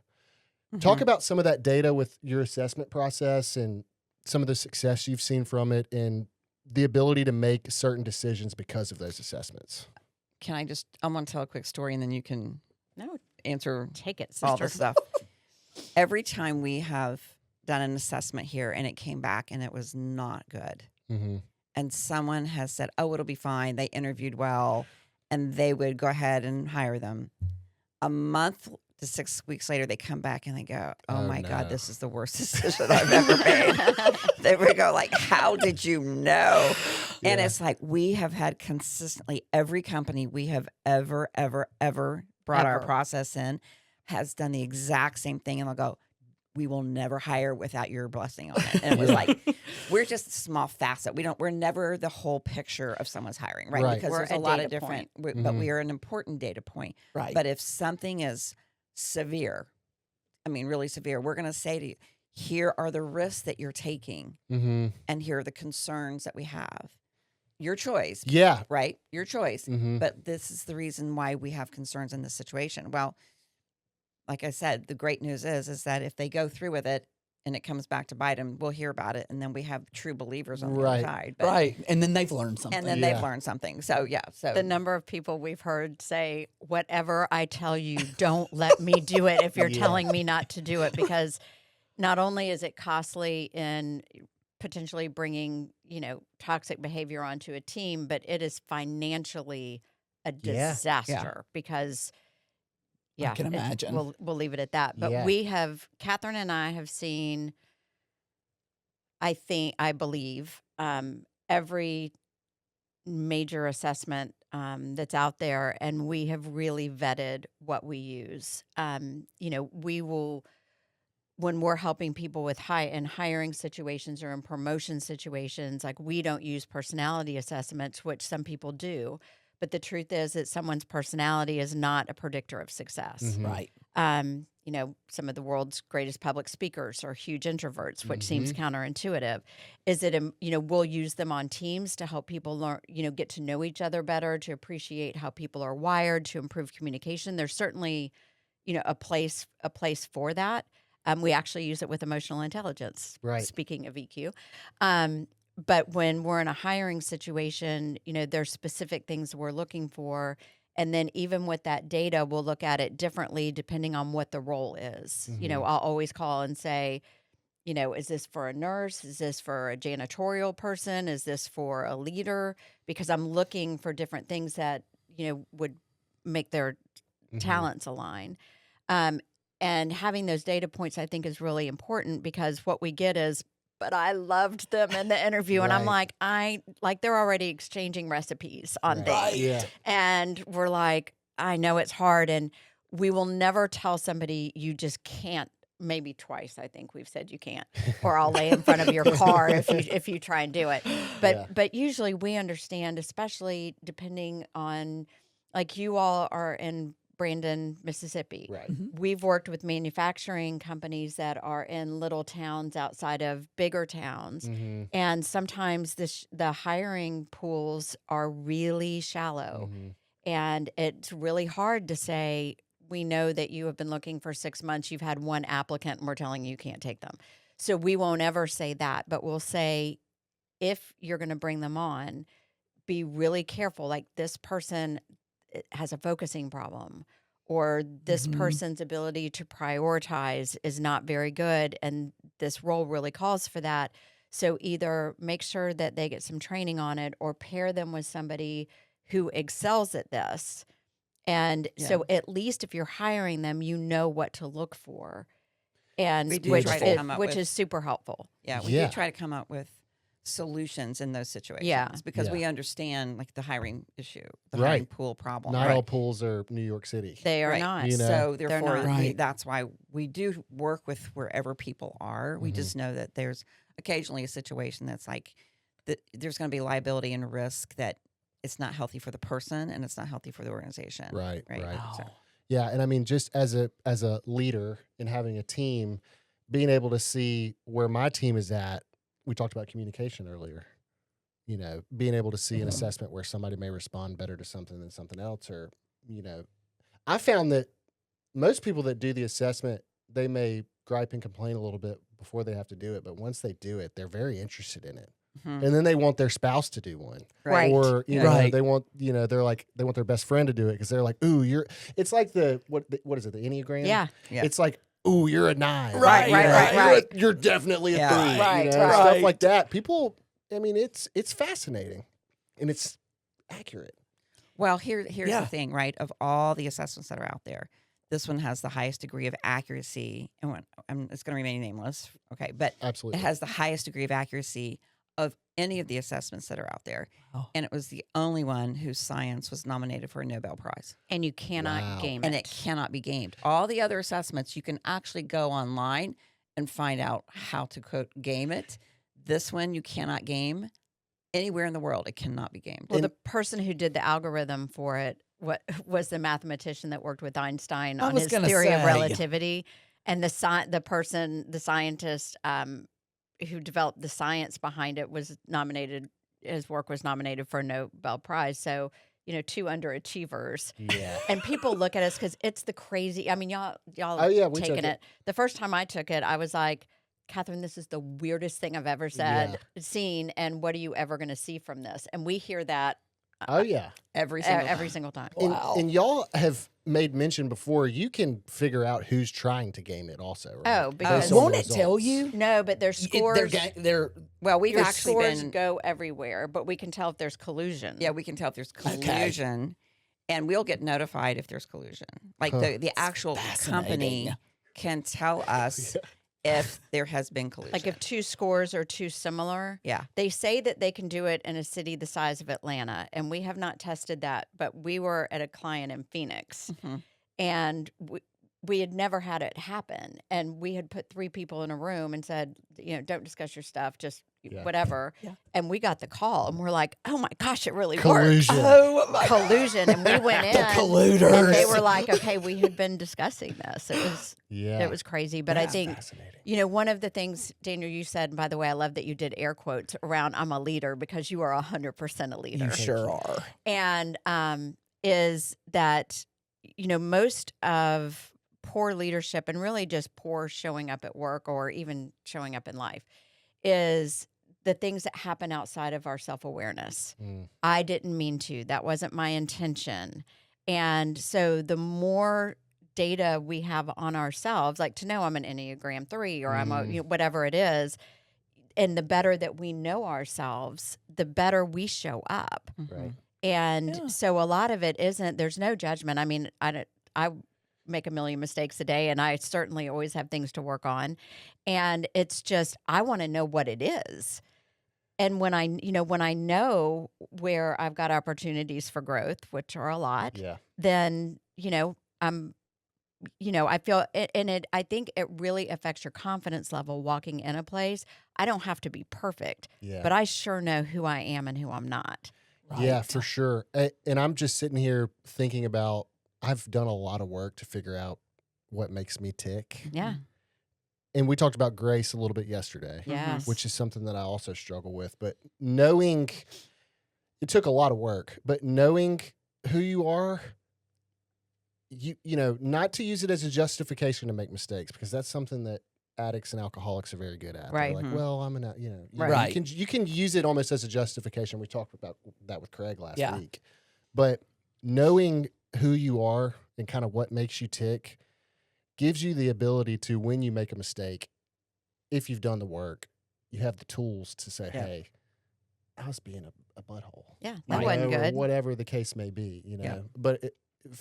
Speaker 2: Talk about some of that data with your assessment process and some of the success you've seen from it and the ability to make certain decisions because of those assessments.
Speaker 4: Can I just, I want to tell a quick story and then you can
Speaker 3: No,
Speaker 4: answer
Speaker 3: take it, sister.
Speaker 4: all the stuff. Every time we have done an assessment here and it came back and it was not good,
Speaker 2: Mm-hmm.
Speaker 4: and someone has said, oh, it'll be fine, they interviewed well, and they would go ahead and hire them. A month to 6 weeks later, they come back and they go, oh my
Speaker 2: no.
Speaker 4: God, this is the worst decision I've ever made. They would go like, how did you know? And it's like, we have had consistently, every company we have ever brought our
Speaker 3: Ever.
Speaker 4: process in has done the exact same thing. And they'll go, we will never hire without your blessing on it. And it was like, we're just a small facet. We're never the whole picture of someone's hiring, right?
Speaker 2: Right.
Speaker 4: Because
Speaker 3: We're
Speaker 4: there's
Speaker 3: a
Speaker 4: a lot of
Speaker 3: data
Speaker 4: different,
Speaker 3: point.
Speaker 4: but we are an important data point.
Speaker 1: Right.
Speaker 4: But if something is severe, I mean, really severe, we're going to say to you, here are the risks that you're taking,
Speaker 2: Mm-hmm.
Speaker 4: and here are the concerns that we have. Your choice,
Speaker 2: Yeah.
Speaker 4: right? Your choice.
Speaker 2: Mm-hmm.
Speaker 4: But this is the reason why we have concerns in this situation. Well, like I said, the great news is that if they go through with it and it comes back to bite them, we'll hear about it, and then we have true believers on the
Speaker 2: Right.
Speaker 4: other side. But,
Speaker 1: Right. And then they've learned something.
Speaker 4: and then
Speaker 2: Yeah.
Speaker 4: they've learned something. So yeah. So
Speaker 3: The number of people we've heard say, whatever I tell you, don't let me do it if you're
Speaker 2: Yeah.
Speaker 3: telling me not to do it, because not only is it costly in potentially bringing, toxic behavior onto a team, but it is financially a
Speaker 2: Yeah.
Speaker 3: disaster because
Speaker 1: I can
Speaker 3: it-
Speaker 1: imagine.
Speaker 3: we'll leave it at that. But
Speaker 2: Yeah.
Speaker 3: Catherine and I have seen, I believe, every major assessment that's out there, and we have really vetted what we use. We will, when we're helping people with hiring situations or in promotion situations, like, we don't use personality assessments, which some people do. But the truth is that someone's personality is not a predictor of success.
Speaker 2: Mhm.
Speaker 1: Right.
Speaker 3: Some of the world's greatest public speakers are huge introverts, which seems
Speaker 2: Mm-hmm.
Speaker 3: counterintuitive. Is it, we'll use them on teams to help people learn, get to know each other better, to appreciate how people are wired, to improve communication. There's certainly, a place for that. We actually use it with emotional intelligence.
Speaker 2: Right.
Speaker 3: Speaking of EQ. But when we're in a hiring situation, there's specific things we're looking for. And then even with that data, we'll look at it differently depending on what the role is.
Speaker 2: Mhm.
Speaker 3: I'll always call and say, is this for a nurse? Is this for a janitorial person? Is this for a leader? Because I'm looking for different things that, would make their
Speaker 2: Mhm.
Speaker 3: talents align. And having those data points, I think, is really important, because what we get is, but I loved them in the interview. And I'm
Speaker 2: Right.
Speaker 3: like, they're already exchanging recipes on
Speaker 2: Right.
Speaker 3: things.
Speaker 2: Yeah.
Speaker 3: And we're like, I know it's hard. And we will never tell somebody you just can't. Maybe twice, I think we've said you can't, or I'll lay in front of your car if you try and do it. But usually we understand, especially depending on, like, you all are in Brandon, Mississippi.
Speaker 2: Right.
Speaker 3: We've worked with manufacturing companies that are in little towns outside of bigger towns.
Speaker 2: Mm-hmm.
Speaker 3: And sometimes the hiring pools are really shallow.
Speaker 2: Mm-hmm.
Speaker 3: And it's really hard to say, we know that you have been looking for 6 months, you've had one applicant, and we're telling you can't take them. So we won't ever say that, but we'll say, if you're going to bring them on, be really careful. Like, this person has a focusing problem, or this person's ability to prioritize is not very good, and this role really calls for that. So either make sure that they get some training on it or pair them with somebody who excels at this. And so at least if you're hiring them, you know what to look for. And
Speaker 4: We do
Speaker 3: which,
Speaker 4: try to come up
Speaker 3: which
Speaker 4: with-
Speaker 3: is super helpful.
Speaker 4: Yeah, we do try to come up with solutions in those situations because we understand like the hiring issue, the hiring pool problem.
Speaker 2: Not all pools are New York City.
Speaker 3: They are not.
Speaker 2: You know?
Speaker 4: So therefore,
Speaker 1: not.
Speaker 4: that's why we do work with wherever people are. We just know that there's occasionally a situation that's like that there's going to be liability and risk that it's not healthy for the person and it's not healthy for the organization.
Speaker 2: Right.
Speaker 1: Wow.
Speaker 4: So,
Speaker 2: Yeah, and I mean, just as a leader and having a team, being able to see where my team is at. We talked about communication earlier. You know, being able to see an assessment where somebody may respond better to something than something else, or I found that most people that do the assessment, they may gripe and complain a little bit before they have to do it, but once they do it, they're very interested in it. And then they want their spouse to do one.
Speaker 3: Right.
Speaker 2: Or, they want, they want their best friend to do it because they're like, ooh, it's like what is it, the Enneagram?
Speaker 3: Yeah.
Speaker 2: It's like, ooh, you're a 9.
Speaker 3: Right.
Speaker 2: You're definitely a 3.
Speaker 3: Right.
Speaker 2: Stuff like that. People, I mean, it's fascinating and it's accurate.
Speaker 4: well, here's the thing, right? Of all the assessments that are out there, this one has the highest degree of accuracy. And it's going to remain nameless, okay? But
Speaker 2: Absolutely.
Speaker 4: it has the highest degree of accuracy of any of the assessments that are out there.
Speaker 1: Oh.
Speaker 4: And it was the only one whose science was nominated for a Nobel Prize.
Speaker 3: And you cannot game it.
Speaker 4: And it cannot be gamed. All the other assessments, you can actually go online and find out how to, quote, game it. This one, you cannot game. Anywhere in the world, it cannot be gamed.
Speaker 3: Well, the person who did the algorithm for it was the mathematician that worked with Einstein on his theory of relativity. And the scientist who developed the science behind it was nominated. His work was nominated for a Nobel Prize. So, 2 underachievers.
Speaker 2: Yeah.
Speaker 3: And people look at us because it's the crazy. I mean, y'all
Speaker 2: we
Speaker 3: taking
Speaker 2: took
Speaker 3: it. The first time I took it, I was like, Catherine, this is the weirdest thing I've ever seen. And what are you ever going to see from this? And we hear that.
Speaker 4: Every
Speaker 3: single time.
Speaker 1: Wow.
Speaker 2: And y'all have made mention before, you can figure out who's trying to game it also, right?
Speaker 3: Oh, because
Speaker 2: Based on
Speaker 1: Won't
Speaker 2: the
Speaker 1: it tell
Speaker 2: results.
Speaker 1: you?
Speaker 3: No, but their scores.
Speaker 4: Well, we've
Speaker 3: Your
Speaker 4: actually
Speaker 3: scores
Speaker 4: been
Speaker 3: go everywhere, but we can tell if there's collusion.
Speaker 4: Yeah, we can tell if there's collusion, and we'll get notified if there's collusion. Like the actual company can tell us if there has been collusion.
Speaker 3: Like if 2 scores are too similar.
Speaker 4: Yeah.
Speaker 3: They say that they can do it in a city the size of Atlanta, and we have not tested that, but we were at a client in Phoenix, and we had never had it happen. And we had put 3 people in a room and said, don't discuss your stuff, just whatever.
Speaker 1: Yeah.
Speaker 3: And we got the call, and we're like, oh my gosh, it really
Speaker 2: Collusion.
Speaker 3: worked.
Speaker 1: Oh my
Speaker 3: Collusion. And we went in.
Speaker 1: The colluders.
Speaker 3: And they were like, okay, we had been discussing this. It was crazy. But I think,
Speaker 2: fascinating.
Speaker 3: one of the things, Daniel, you said, and by the way, I love that you did air quotes around I'm a leader, because you are 100% a leader.
Speaker 1: You sure are.
Speaker 3: And is that, most of poor leadership and really just poor showing up at work or even showing up in life is the things that happen outside of our self-awareness. I didn't mean to. That wasn't my intention. And so the more data we have on ourselves, like to know I'm an Enneagram 3 or I'm a, whatever it is, and the better that we know ourselves, the better we show up.
Speaker 2: Right.
Speaker 3: And so a lot of it isn't, there's no judgment. I mean, I make a million mistakes a day, and I certainly always have things to work on. And it's just, I want to know what it is. And when I know where I've got opportunities for growth, which are a lot, then, I feel, and I think it really affects your confidence level walking in a place. I don't have to be perfect, but I sure know who I am and who I'm not.
Speaker 1: Right.
Speaker 2: Yeah, for sure. And I'm just sitting here thinking about, I've done a lot of work to figure out what makes me tick.
Speaker 3: Yeah.
Speaker 2: And we talked about grace a little bit yesterday,
Speaker 3: Yes.
Speaker 2: which is something that I also struggle with. But knowing, it took a lot of work, but knowing who you are, not to use it as a justification to make mistakes, because that's something that addicts and alcoholics are very good at.
Speaker 3: Right.
Speaker 2: They're like, well, I'm gonna,
Speaker 1: Right.
Speaker 2: You can use it almost as a justification. We talked about that with Craig last
Speaker 1: Yeah.
Speaker 2: week. But knowing who you are and kind of what makes you tick gives you the ability to, when you make a mistake, if you've done the work, you have the tools to say, hey, I was being a butthole.
Speaker 3: Yeah, that wasn't
Speaker 2: or
Speaker 3: good.
Speaker 2: whatever the case may be, But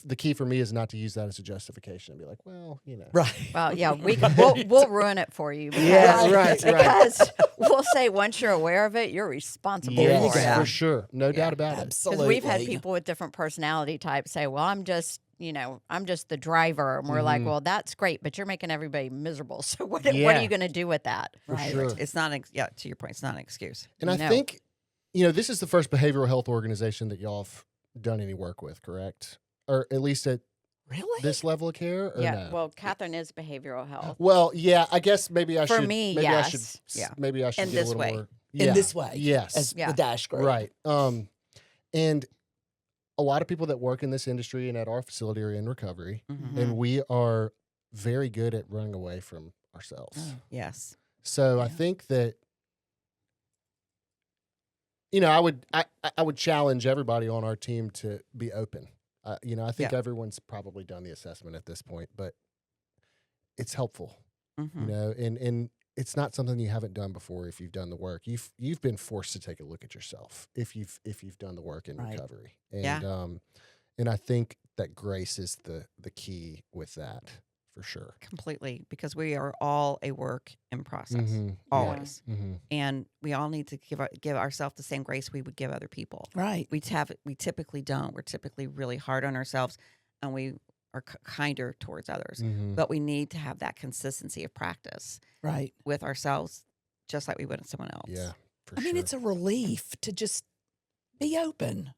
Speaker 2: the key for me is not to use that as a justification and be like, well,
Speaker 1: Right.
Speaker 3: Well, yeah, we'll ruin it for you. Because,
Speaker 2: Yeah, right.
Speaker 3: Because we'll say once you're aware of it, you're responsible
Speaker 2: Yes,
Speaker 3: for it.
Speaker 2: for sure. No doubt about it.
Speaker 1: Absolutely.
Speaker 3: Because we've had people with different personality types say, well, I'm just the driver. And we're like, well, that's great, but you're making everybody miserable. So what are you going to do with that?
Speaker 2: For sure.
Speaker 4: It's not, to your point, it's not an excuse.
Speaker 2: And I think, this is the first behavioral health organization that y'all have done any work with, correct? Or at least at this level of care? Or
Speaker 3: Yeah.
Speaker 2: no?
Speaker 3: Well, Catherine is behavioral health.
Speaker 2: Well, yeah, I guess maybe I
Speaker 3: For
Speaker 2: should.
Speaker 3: me,
Speaker 2: maybe
Speaker 3: yes.
Speaker 2: I should.
Speaker 4: Yeah.
Speaker 2: Maybe I should
Speaker 4: In
Speaker 2: get
Speaker 4: this
Speaker 2: a little
Speaker 4: way.
Speaker 2: more.
Speaker 1: In this way.
Speaker 2: Yes.
Speaker 1: As the dash group.
Speaker 2: Right. And a lot of people that work in this industry and at our facility are in recovery, and we are very good at running away from ourselves.
Speaker 4: Yes.
Speaker 2: So I think that I would challenge everybody on our team to be open. I think everyone's probably done the assessment at this point, but it's helpful. And it's not something you haven't done before. If you've done the work, you've been forced to take a look at yourself if you've done the work in recovery. And and I think that grace is the key with that for sure.
Speaker 4: Completely, because we are all a work in process, always, and we all need to give ourselves the same grace we would give other people.
Speaker 1: Right.
Speaker 4: We typically don't. We're typically really hard on ourselves, and we are kinder towards others. But we need to have that consistency of practice,
Speaker 1: Right.
Speaker 4: with ourselves, just like we would with someone else.
Speaker 2: Yeah, for
Speaker 1: I
Speaker 2: sure.
Speaker 1: mean, it's a relief to just be open.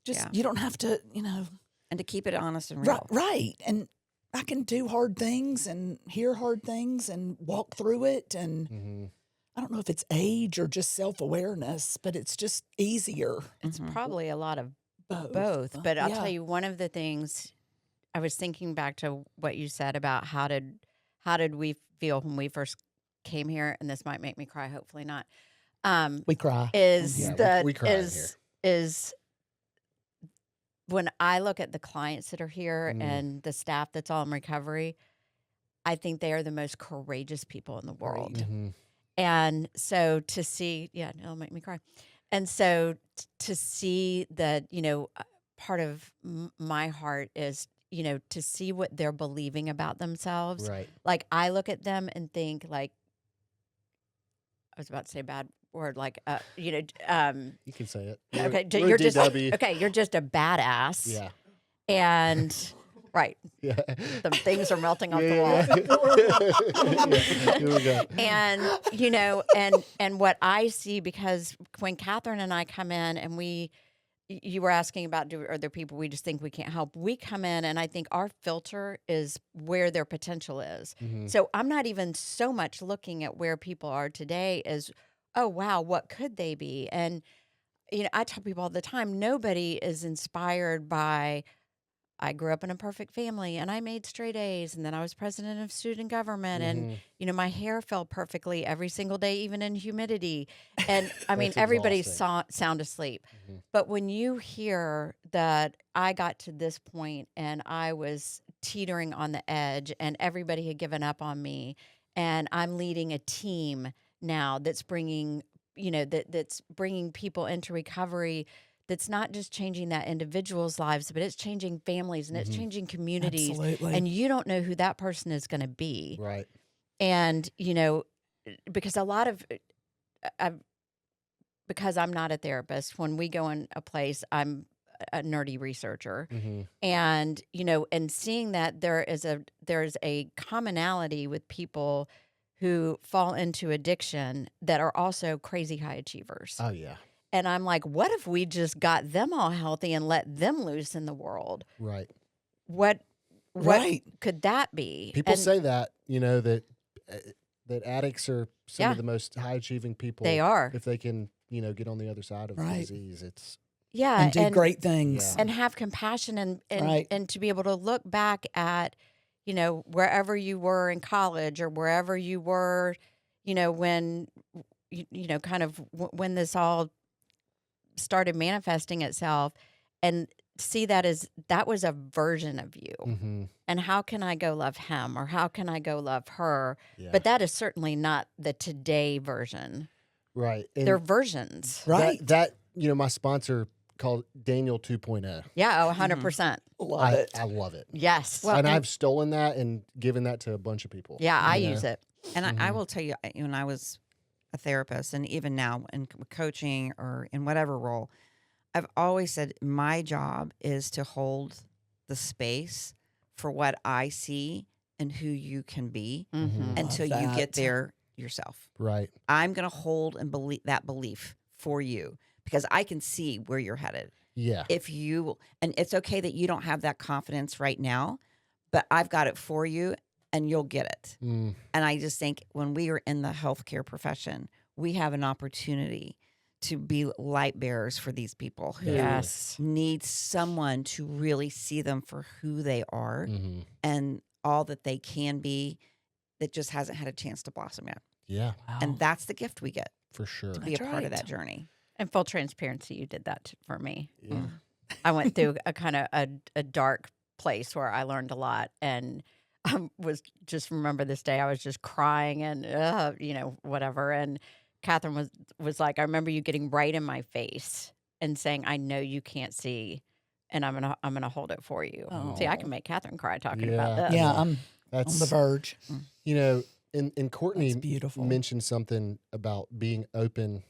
Speaker 2: Yeah.
Speaker 1: You don't have to,
Speaker 4: and to keep it honest and real.
Speaker 1: Right. And I can do hard things and hear hard things and walk through it. And I don't know if it's age or just self-awareness, but it's just easier.
Speaker 3: It's probably a lot of
Speaker 1: Both.
Speaker 3: But I'll
Speaker 1: Yeah.
Speaker 3: tell you, one of the things I was thinking back to what you said about how did we feel when we first came here, and this might make me cry, hopefully not.
Speaker 1: We cry.
Speaker 2: We cry in here.
Speaker 3: Is when I look at the clients that are here and the staff that's all in recovery, I think they are the most courageous people in the world. And so to see, it'll make me cry. And so to see that, part of my heart is, to see what they're believing about themselves.
Speaker 2: Right.
Speaker 3: Like, I look at them and think, like, I was about to say a bad word, like,
Speaker 2: You can say it.
Speaker 3: okay,
Speaker 2: We're
Speaker 3: you're just
Speaker 2: DW.
Speaker 3: You're just a badass.
Speaker 2: Yeah.
Speaker 3: And right,
Speaker 2: Yeah.
Speaker 3: some things are melting off the wall.
Speaker 2: Yeah. Here we go.
Speaker 3: And and what I see, because when Catherine and I come in and you were asking about are there people we just think we can't help. We come in and I think our filter is where their potential is. So I'm not even so much looking at where people are today as, oh, wow, what could they be? And, I tell people all the time, nobody is inspired by, I grew up in a perfect family and I made straight A's and then I was president of student government and, my hair fell perfectly every single day, even in humidity. And I mean, everybody's sound asleep. But when you hear that I got to this point and I was teetering on the edge and everybody had given up on me, and I'm leading a team now that's bringing, that's bringing people into recovery, that's not just changing that individual's lives, but it's changing families and it's changing communities.
Speaker 1: Absolutely.
Speaker 3: And you don't know who that person is going to be.
Speaker 2: Right.
Speaker 3: And, because a lot of, because I'm not a therapist, when we go in a place, I'm a nerdy researcher. And, and seeing that there's a commonality with people who fall into addiction that are also crazy high achievers.
Speaker 2: Oh, yeah.
Speaker 3: And I'm like, what if we just got them all healthy and let them loose in the world?
Speaker 2: Right.
Speaker 3: What
Speaker 1: Right.
Speaker 3: could that be?
Speaker 2: People
Speaker 3: And
Speaker 2: say that, that addicts are some of the most high achieving people.
Speaker 3: They are.
Speaker 2: If they can, get on the other side of the
Speaker 1: Right.
Speaker 2: disease. It's
Speaker 3: yeah,
Speaker 1: And do great things.
Speaker 3: and have compassion and
Speaker 1: Right.
Speaker 3: and to be able to look back at, wherever you were in college or wherever you were, when, kind of when this all started manifesting itself, and see that as that was a version of you.
Speaker 2: Mm-hmm.
Speaker 3: And how can I go love him or how can I go love her?
Speaker 2: Yeah.
Speaker 3: But that is certainly not the today version.
Speaker 2: Right. And
Speaker 3: They're versions.
Speaker 1: Right.
Speaker 2: That my sponsor called Daniel 2.0.
Speaker 3: Yeah, 100%.
Speaker 1: Love it.
Speaker 2: I love it.
Speaker 3: Yes.
Speaker 4: Well,
Speaker 2: and
Speaker 4: and-
Speaker 2: I've stolen that and given that to a bunch of people.
Speaker 3: Yeah, I
Speaker 2: you know?
Speaker 3: use it.
Speaker 4: And I will tell you, when I was a therapist, and even now in coaching or in whatever role, I've always said my job is to hold the space for what I see and who you can be
Speaker 3: Mhm.
Speaker 4: until
Speaker 1: Love
Speaker 4: you
Speaker 1: that.
Speaker 4: get there yourself.
Speaker 2: Right.
Speaker 4: I'm going to hold and believe that belief for you because I can see where you're headed.
Speaker 2: Yeah.
Speaker 4: If you, and it's okay that you don't have that confidence right now, but I've got it for you and you'll get it.
Speaker 2: Mm.
Speaker 4: And I just think when we are in the healthcare profession, we have an opportunity to be light bearers for these people who
Speaker 3: Yes.
Speaker 4: need someone to really see them for who they are
Speaker 2: Mm-hmm.
Speaker 4: and all that they can be that just hasn't had a chance to blossom yet.
Speaker 2: Yeah,
Speaker 1: Wow.
Speaker 4: And that's the gift we get
Speaker 2: for sure.
Speaker 4: to be a
Speaker 1: That's
Speaker 4: part of
Speaker 1: right.
Speaker 4: that journey.
Speaker 3: And full transparency, you did that for me.
Speaker 2: Yeah.
Speaker 3: I went through a kind of a dark place where I learned a lot and was just remember this day I was just crying and whatever. And Catherine was like, I remember you getting right in my face and saying, I know you can't see and I'm gonna hold it for you. See, I can make Catherine cry talking about
Speaker 2: Yeah.
Speaker 3: this.
Speaker 1: yeah, I'm on
Speaker 2: That's
Speaker 1: the verge.
Speaker 2: you know, and Courtney
Speaker 1: That's beautiful.
Speaker 2: mentioned something about being open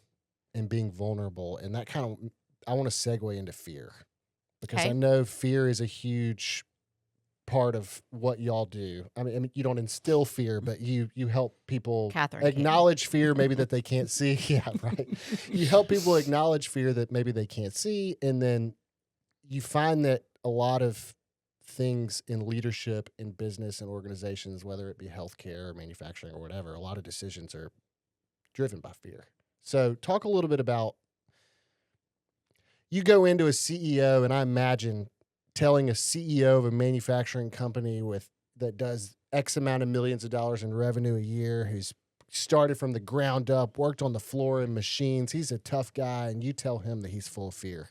Speaker 2: and being vulnerable, and that kind of I want to segue into fear because
Speaker 3: Okay.
Speaker 2: I know fear is a huge part of what y'all do. I mean, you don't instill fear, but you help people
Speaker 3: Catherine can.
Speaker 2: acknowledge fear maybe that they can't see. Yeah, right. You help people acknowledge fear that maybe they can't see, and then you find that a lot of things in leadership in business and organizations, whether it be healthcare or manufacturing or whatever, a lot of decisions are driven by fear. So talk a little bit about, you go into a CEO and I imagine telling a CEO of a manufacturing company that does X amount of millions of dollars in revenue a year, who's started from the ground up, worked on the floor in machines, he's a tough guy, and you tell him that he's full of fear.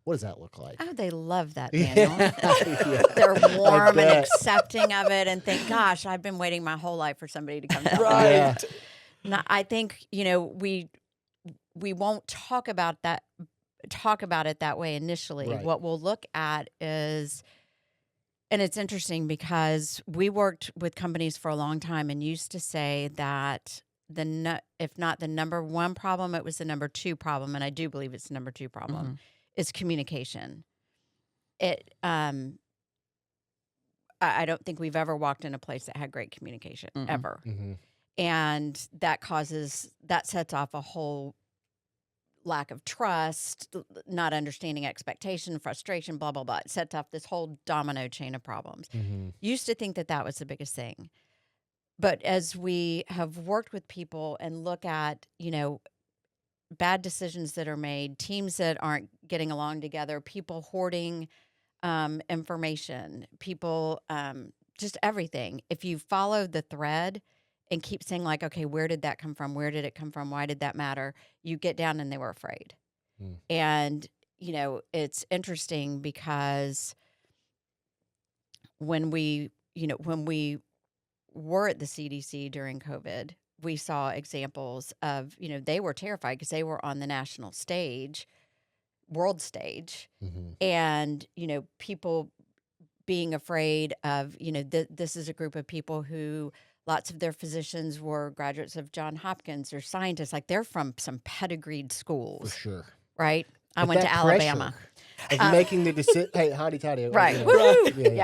Speaker 2: What does that look like?
Speaker 3: Oh, they love that, Daniel.
Speaker 2: Yeah.
Speaker 3: They're warm and
Speaker 2: bet.
Speaker 3: accepting of it and think, gosh, I've been waiting my whole life for somebody to come tell me.
Speaker 1: Right.
Speaker 2: Yeah.
Speaker 3: No, I think, we won't talk about it that way initially.
Speaker 2: Right.
Speaker 3: What we'll look at is, and it's interesting because we worked with companies for a long time and used to say that if not the number one problem, it was the number two problem. And I do believe it's the number two problem is communication. I don't think we've ever walked in a place that had great communication ever.
Speaker 2: Mm-hmm.
Speaker 3: And that sets off a whole lack of trust, not understanding expectation, frustration, blah, blah, blah. It sets off this whole domino chain of problems.
Speaker 2: Mm-hmm.
Speaker 3: Used to think that was the biggest thing. But as we have worked with people and look at, bad decisions that are made, teams that aren't getting along together, people hoarding information, people, just everything. If you follow the thread and keep saying like, okay, where did that come from? Where did it come from? Why did that matter? You get down and they were afraid. And, it's interesting because when we were at the CDC during COVID, we saw examples of, they were terrified because they were on the national stage, world stage, and, people being afraid of, this is a group of people who lots of their physicians were graduates of Johns Hopkins or scientists. Like they're from some pedigreed schools,
Speaker 2: For sure.
Speaker 3: right? I
Speaker 2: But
Speaker 3: went to
Speaker 2: that
Speaker 3: Alabama.
Speaker 2: pressure of making the decision. Hey, hotty toddy.
Speaker 3: Right.
Speaker 2: Yeah.
Speaker 3: Woohoo!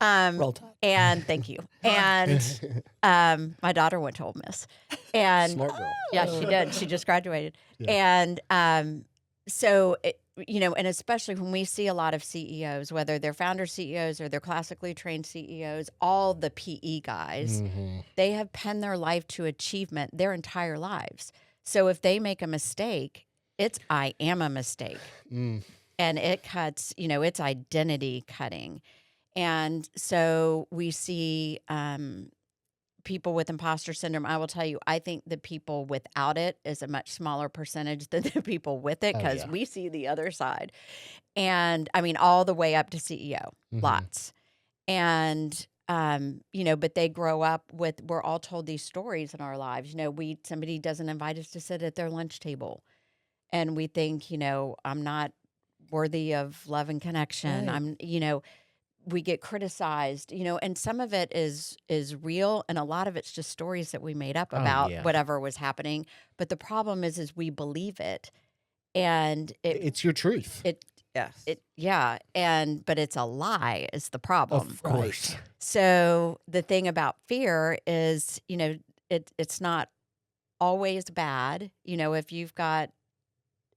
Speaker 2: Yeah.
Speaker 1: Roll Tide.
Speaker 3: And thank you. And my daughter went to Ole Miss. And
Speaker 2: Smart girl.
Speaker 3: yeah, she did. She just graduated.
Speaker 2: Yeah.
Speaker 3: And so, and especially when we see a lot of CEOs, whether they're founder CEOs or they're classically trained CEOs, all the PE guys, they have penned their life to achievement their entire lives. So if they make a mistake, it's I am a mistake. And it cuts, it's identity cutting. And so we see people with imposter syndrome, I will tell you, I think the people without it is a much smaller percentage than the people with it,
Speaker 2: Oh,
Speaker 3: because
Speaker 2: yeah.
Speaker 3: we see the other side. And I mean, all the way up to CEO, lots. And, but they grow up with, we're all told these stories in our lives. Somebody doesn't invite us to sit at their lunch table. And we think, I'm not worthy of love and connection.
Speaker 1: Right.
Speaker 3: We get criticized, and some of it is real, and a lot of it's just stories that we made up about
Speaker 2: yeah.
Speaker 3: whatever was happening. But the problem is we believe it, and
Speaker 2: It's your truth.
Speaker 4: Yes.
Speaker 3: but it's a lie is the problem.
Speaker 2: Of course.
Speaker 3: So the thing about fear is, it's not always bad.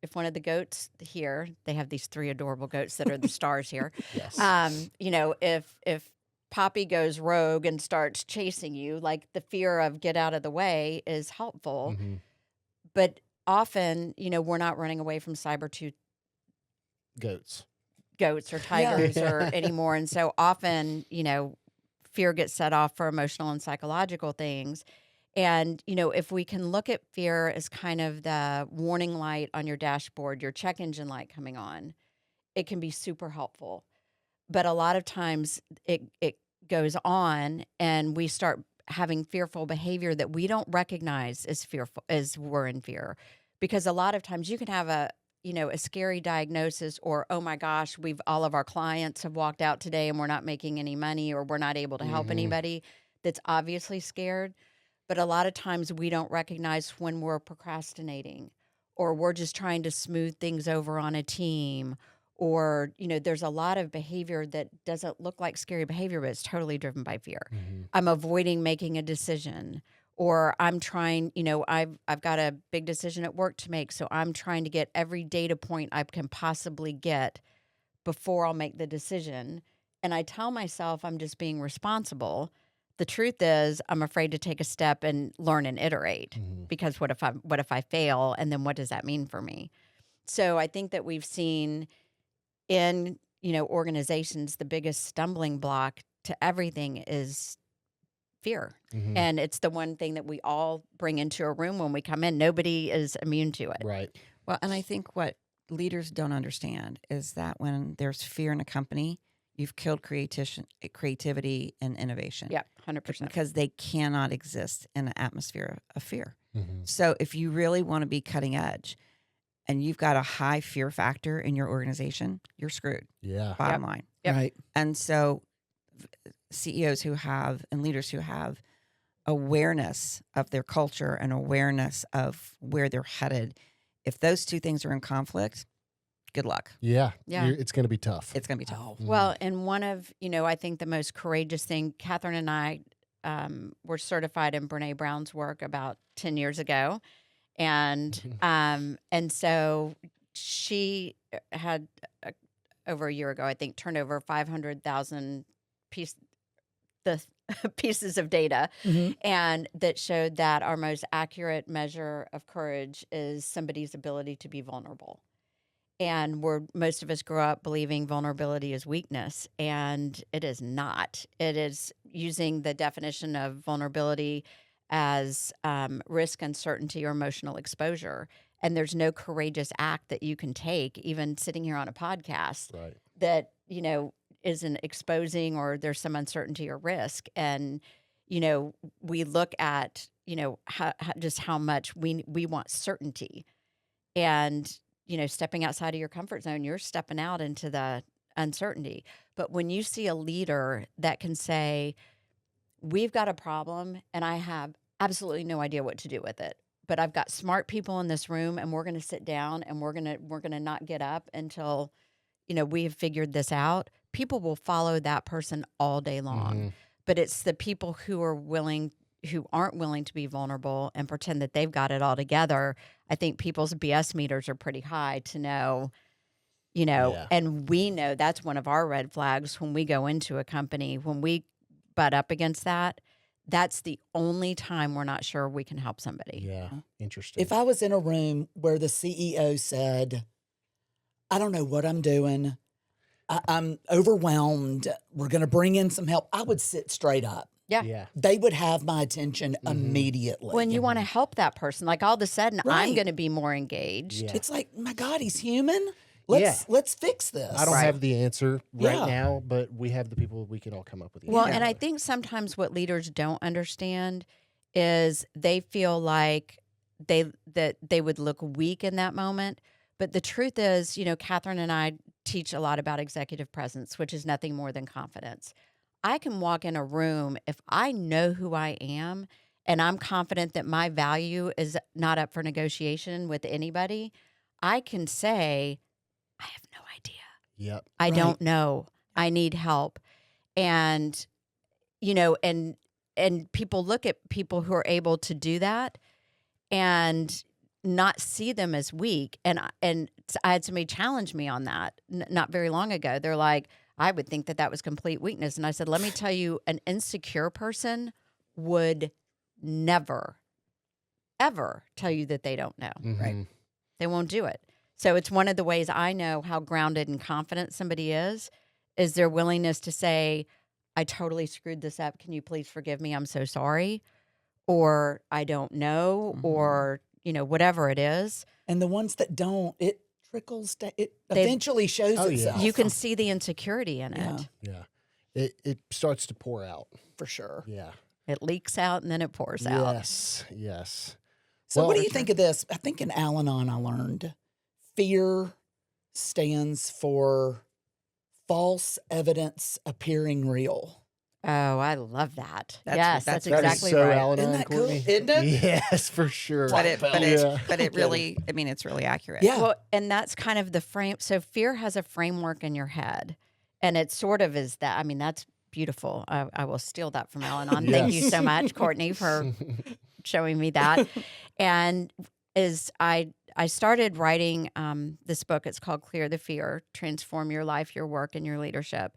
Speaker 3: If one of the goats here, they have these 3 adorable goats that are the stars here.
Speaker 2: Yes.
Speaker 3: If Poppy goes rogue and starts chasing you, like the fear of get out of the way is helpful. But often, we're not running away from saber-toothed
Speaker 2: Goats.
Speaker 3: or tigers or anymore. And so often, fear gets set off for emotional and psychological things. And, if we can look at fear as kind of the warning light on your dashboard, your check engine light coming on, it can be super helpful. But a lot of times it goes on and we start having fearful behavior that we don't recognize as fearful, as we're in fear. Because a lot of times you can have a scary diagnosis, or, oh my gosh, all of our clients have walked out today and we're not making any money, or we're not able to help anybody, that's obviously scared. But a lot of times we don't recognize when we're procrastinating, or we're just trying to smooth things over on a team, or, there's a lot of behavior that doesn't look like scary behavior, but it's totally driven by fear. I'm avoiding making a decision, or I'm trying, I've got a big decision at work to make, so I'm trying to get every data point I can possibly get before I'll make the decision. And I tell myself I'm just being responsible. The truth is, I'm afraid to take a step and learn and iterate, because what if I fail, and then what does that mean for me? So I think that we've seen in organizations, the biggest stumbling block to everything is fear, and it's the one thing that we all bring into a room when we come in. Nobody is immune to it.
Speaker 2: Right.
Speaker 4: Well, and I think what leaders don't understand is that when there's fear in a company, you've killed creativity and innovation.
Speaker 3: Yeah, 100%.
Speaker 4: Because they cannot exist in an atmosphere of fear. So if you really want to be cutting edge and you've got a high fear factor in your organization, you're screwed.
Speaker 2: Yeah.
Speaker 4: Bottom line.
Speaker 3: Yep.
Speaker 1: Right.
Speaker 4: And so CEOs and leaders who have awareness of their culture and awareness of where they're headed, if those two things are in conflict, good luck.
Speaker 2: Yeah.
Speaker 3: Yeah.
Speaker 2: It's going to be tough.
Speaker 4: It's going to be tough.
Speaker 1: Oh,
Speaker 3: Well, and one of, I think the most courageous thing, Catherine and I were certified in Brene Brown's work about 10 years ago. And so she had, over a year ago, I think, turned over 500,000 pieces of data, and that showed that our most accurate measure of courage is somebody's ability to be vulnerable. And most of us grow up believing vulnerability is weakness, and it is not. It is using the definition of vulnerability as risk, uncertainty, or emotional exposure. And there's no courageous act that you can take, even sitting here on a podcast,
Speaker 2: Right.
Speaker 3: that, isn't exposing, or there's some uncertainty or risk. And, we look at, how much we want certainty. And, stepping outside of your comfort zone, you're stepping out into the uncertainty. But when you see a leader that can say, we've got a problem and I have absolutely no idea what to do with it, but I've got smart people in this room, and we're going to sit down and we're going to not get up until, we have figured this out, people will follow that person all day long. But it's the people who aren't willing to be vulnerable and pretend that they've got it all together. I think people's BS meters are pretty high to know,
Speaker 2: Yeah.
Speaker 3: and we know that's one of our red flags when we go into a company. When we butt up against that, that's the only time we're not sure we can help somebody.
Speaker 2: Yeah. Interesting.
Speaker 1: If I was in a room where the CEO said, I don't know what I'm doing, I'm overwhelmed, we're going to bring in some help, I would sit straight up.
Speaker 3: Yeah.
Speaker 1: They would have my attention
Speaker 2: Mhm.
Speaker 1: immediately.
Speaker 3: When you want to help that person, like all of a sudden, I'm
Speaker 1: Right.
Speaker 3: going to be more engaged.
Speaker 2: Yeah.
Speaker 1: It's like, my God, he's human.
Speaker 2: Yeah.
Speaker 1: Let's fix this.
Speaker 2: I don't
Speaker 3: Right.
Speaker 2: have the answer right
Speaker 1: Yeah.
Speaker 2: now, but we have the people we can all come up with the
Speaker 3: Well,
Speaker 2: answer.
Speaker 3: and I think sometimes what leaders don't understand is they feel like that they would look weak in that moment. But the truth is, Catherine and I teach a lot about executive presence, which is nothing more than confidence. I can walk in a room if I know who I am and I'm confident that my value is not up for negotiation with anybody. I can say, I have no idea.
Speaker 2: Yep.
Speaker 3: I
Speaker 1: Right.
Speaker 3: don't know. I need help. And and people look at people who are able to do that and not see them as weak. And I had somebody challenge me on that not very long ago. They're like, I would think that was complete weakness. And I said, let me tell you, an insecure person would never, ever tell you that they don't know.
Speaker 2: Mhm.
Speaker 3: They won't do it. So it's one of the ways I know how grounded and confident somebody is their willingness to say, I totally screwed this up. Can you please forgive me? I'm so sorry. Or I don't know, or, whatever it is.
Speaker 1: And the ones that don't, it trickles down. It
Speaker 3: They-
Speaker 1: eventually shows
Speaker 2: Oh, yeah.
Speaker 1: itself.
Speaker 3: You can see the insecurity in it.
Speaker 1: Yeah.
Speaker 2: Yeah. It starts to pour out.
Speaker 1: for sure.
Speaker 2: Yeah.
Speaker 3: It leaks out and then it pours out.
Speaker 2: Yes. Yes.
Speaker 1: So
Speaker 2: Well,
Speaker 1: what do you think of this? I think in Al-Anon I learned fear stands for false evidence appearing real.
Speaker 3: Oh, I love that.
Speaker 4: That's-
Speaker 3: Yes,
Speaker 4: that's
Speaker 3: that's
Speaker 2: That is
Speaker 3: exactly
Speaker 2: so
Speaker 3: right.
Speaker 2: Al-Anon,
Speaker 1: Isn't that cool?
Speaker 2: Courtney.
Speaker 1: Isn't it?
Speaker 2: Yes, for sure.
Speaker 4: But it
Speaker 2: Yeah.
Speaker 4: really, I mean, it's really accurate.
Speaker 1: Yeah.
Speaker 3: Well, and that's kind of the frame. So fear has a framework in your head, and it sort of is that. I mean, that's beautiful. I will steal that from Al-Anon. Thank you
Speaker 2: Yes.
Speaker 3: so much, Courtney, for showing me that. And as I started writing this book, it's called Clear the Fear, Transform Your Life, Your Work, and Your Leadership.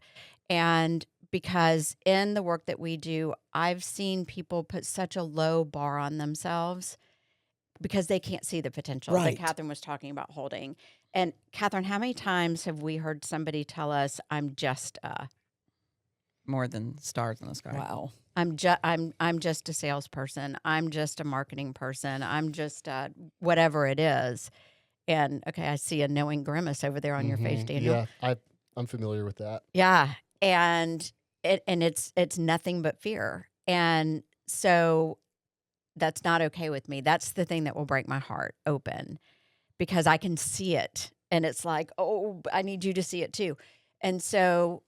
Speaker 3: And because in the work that we do, I've seen people put such a low bar on themselves because they can't see the potential
Speaker 1: Right.
Speaker 3: that Catherine was talking about holding. And Catherine, how many times have we heard somebody tell us, I'm just
Speaker 4: More than stars in the sky.
Speaker 1: Wow.
Speaker 3: I'm just a salesperson. I'm just a marketing person. I'm just whatever it is. And okay, I see a knowing grimace over there on your face,
Speaker 2: Mhm.
Speaker 3: Daniel.
Speaker 2: Yeah, I'm familiar with that.
Speaker 3: Yeah, and it's nothing but fear, and so that's not okay with me. That's the thing that will break my heart open because I can see it, and it's like, oh, I need you to see it too. And so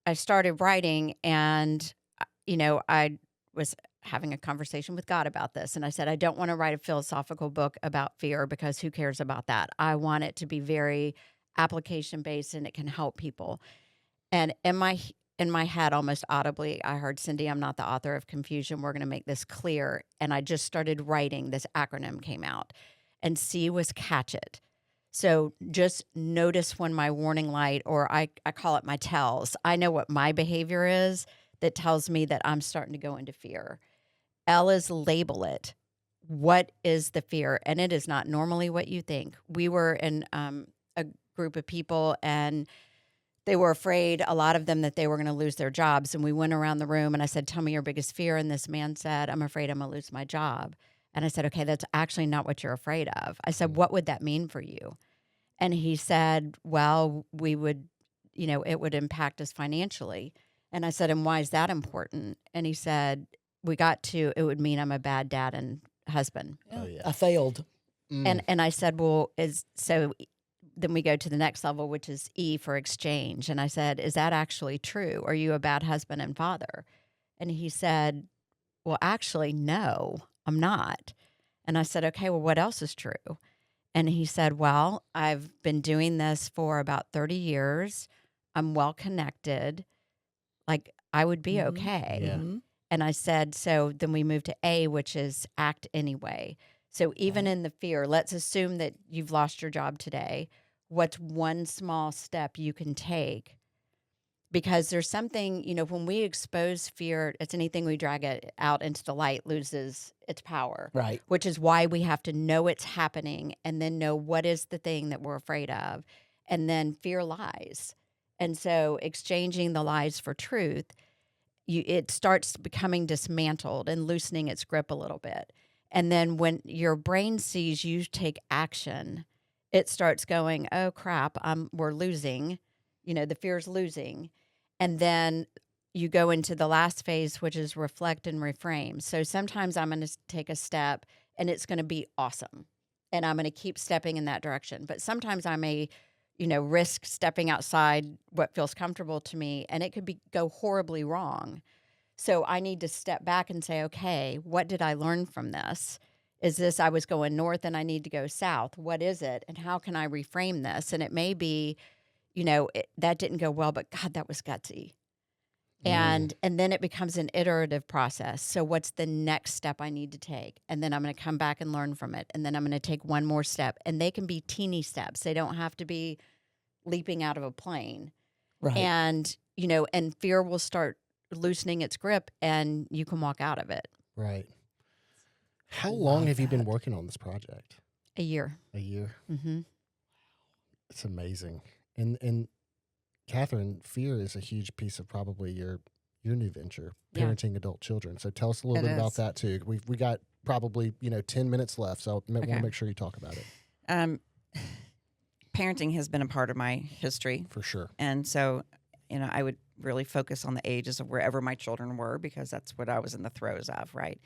Speaker 3: I started writing, and I was having a conversation with God about this, and I said, I don't want to write a philosophical book about fear because who cares about that? I want it to be very application based, and it can help people. And in my head, almost audibly, I heard, Cindy, I'm not the author of confusion. We're going to make this clear. And I just started writing. This acronym came out, and C was catch it. So just notice when my warning light, or I call it my tells. I know what my behavior is that tells me that I'm starting to go into fear. L is label it. What is the fear? And it is not normally what you think. We were in a group of people, and they were afraid, a lot of them, that they were going to lose their jobs. And we went around the room, and I said, tell me your biggest fear. And this man said, I'm afraid I'm going to lose my job. And I said, okay, that's actually not what you're afraid of. I said, what would that mean for you? And he said, well, we would, it would impact us financially. And I said, and why is that important? And he said, it would mean I'm a bad dad and husband.
Speaker 2: Oh, yeah.
Speaker 1: I failed.
Speaker 3: And I said, well, then we go to the next level, which is E for exchange. And I said, is that actually true? Are you a bad husband and father? And he said, well, actually, no, I'm not. And I said, okay, well, what else is true? And he said, well, I've been doing this for about 30 years. I'm well connected. Like, I would be okay.
Speaker 2: Yeah.
Speaker 1: Mhm.
Speaker 3: And I said, so then we move to A, which is act anyway. So even in the fear, let's assume that you've lost your job today. What's one small step you can take? Because there's something, when we expose fear, it's anything we drag it out into the light loses its power.
Speaker 1: Right.
Speaker 3: Which is why we have to know it's happening and then know what is the thing that we're afraid of. And then fear lies. And so exchanging the lies for truth, it starts becoming dismantled and loosening its grip a little bit. And then when your brain sees you take action, it starts going, oh crap, we're losing, the fear's losing. And then you go into the last phase, which is reflect and reframe. So sometimes I'm going to take a step and it's going to be awesome. And I'm going to keep stepping in that direction. But sometimes I may, risk stepping outside what feels comfortable to me, and it could go horribly wrong. So I need to step back and say, okay, what did I learn from this? Is this I was going north and I need to go south? What is it? And how can I reframe this? And it may be, that didn't go well, but God, that was gutsy. And then it becomes an iterative process. So what's the next step I need to take? And then I'm going to come back and learn from it. And then I'm going to take one more step. And they can be teeny steps. They don't have to be leaping out of a plane.
Speaker 1: Right.
Speaker 3: And, and fear will start loosening its grip and you can walk out of it.
Speaker 2: Right. How long have you been working on this project?
Speaker 3: A year.
Speaker 2: A year.
Speaker 3: Mm-hmm.
Speaker 2: It's amazing. And Catherine, fear is a huge piece of probably your new venture, parenting adult children. So tell us a little bit about that too. We got probably 10 minutes left, so I want to make sure you talk about it.
Speaker 4: Parenting has been a part of my history
Speaker 2: For sure.
Speaker 4: and so I would really focus on the ages of wherever my children were because that's what I was in the throes of, right?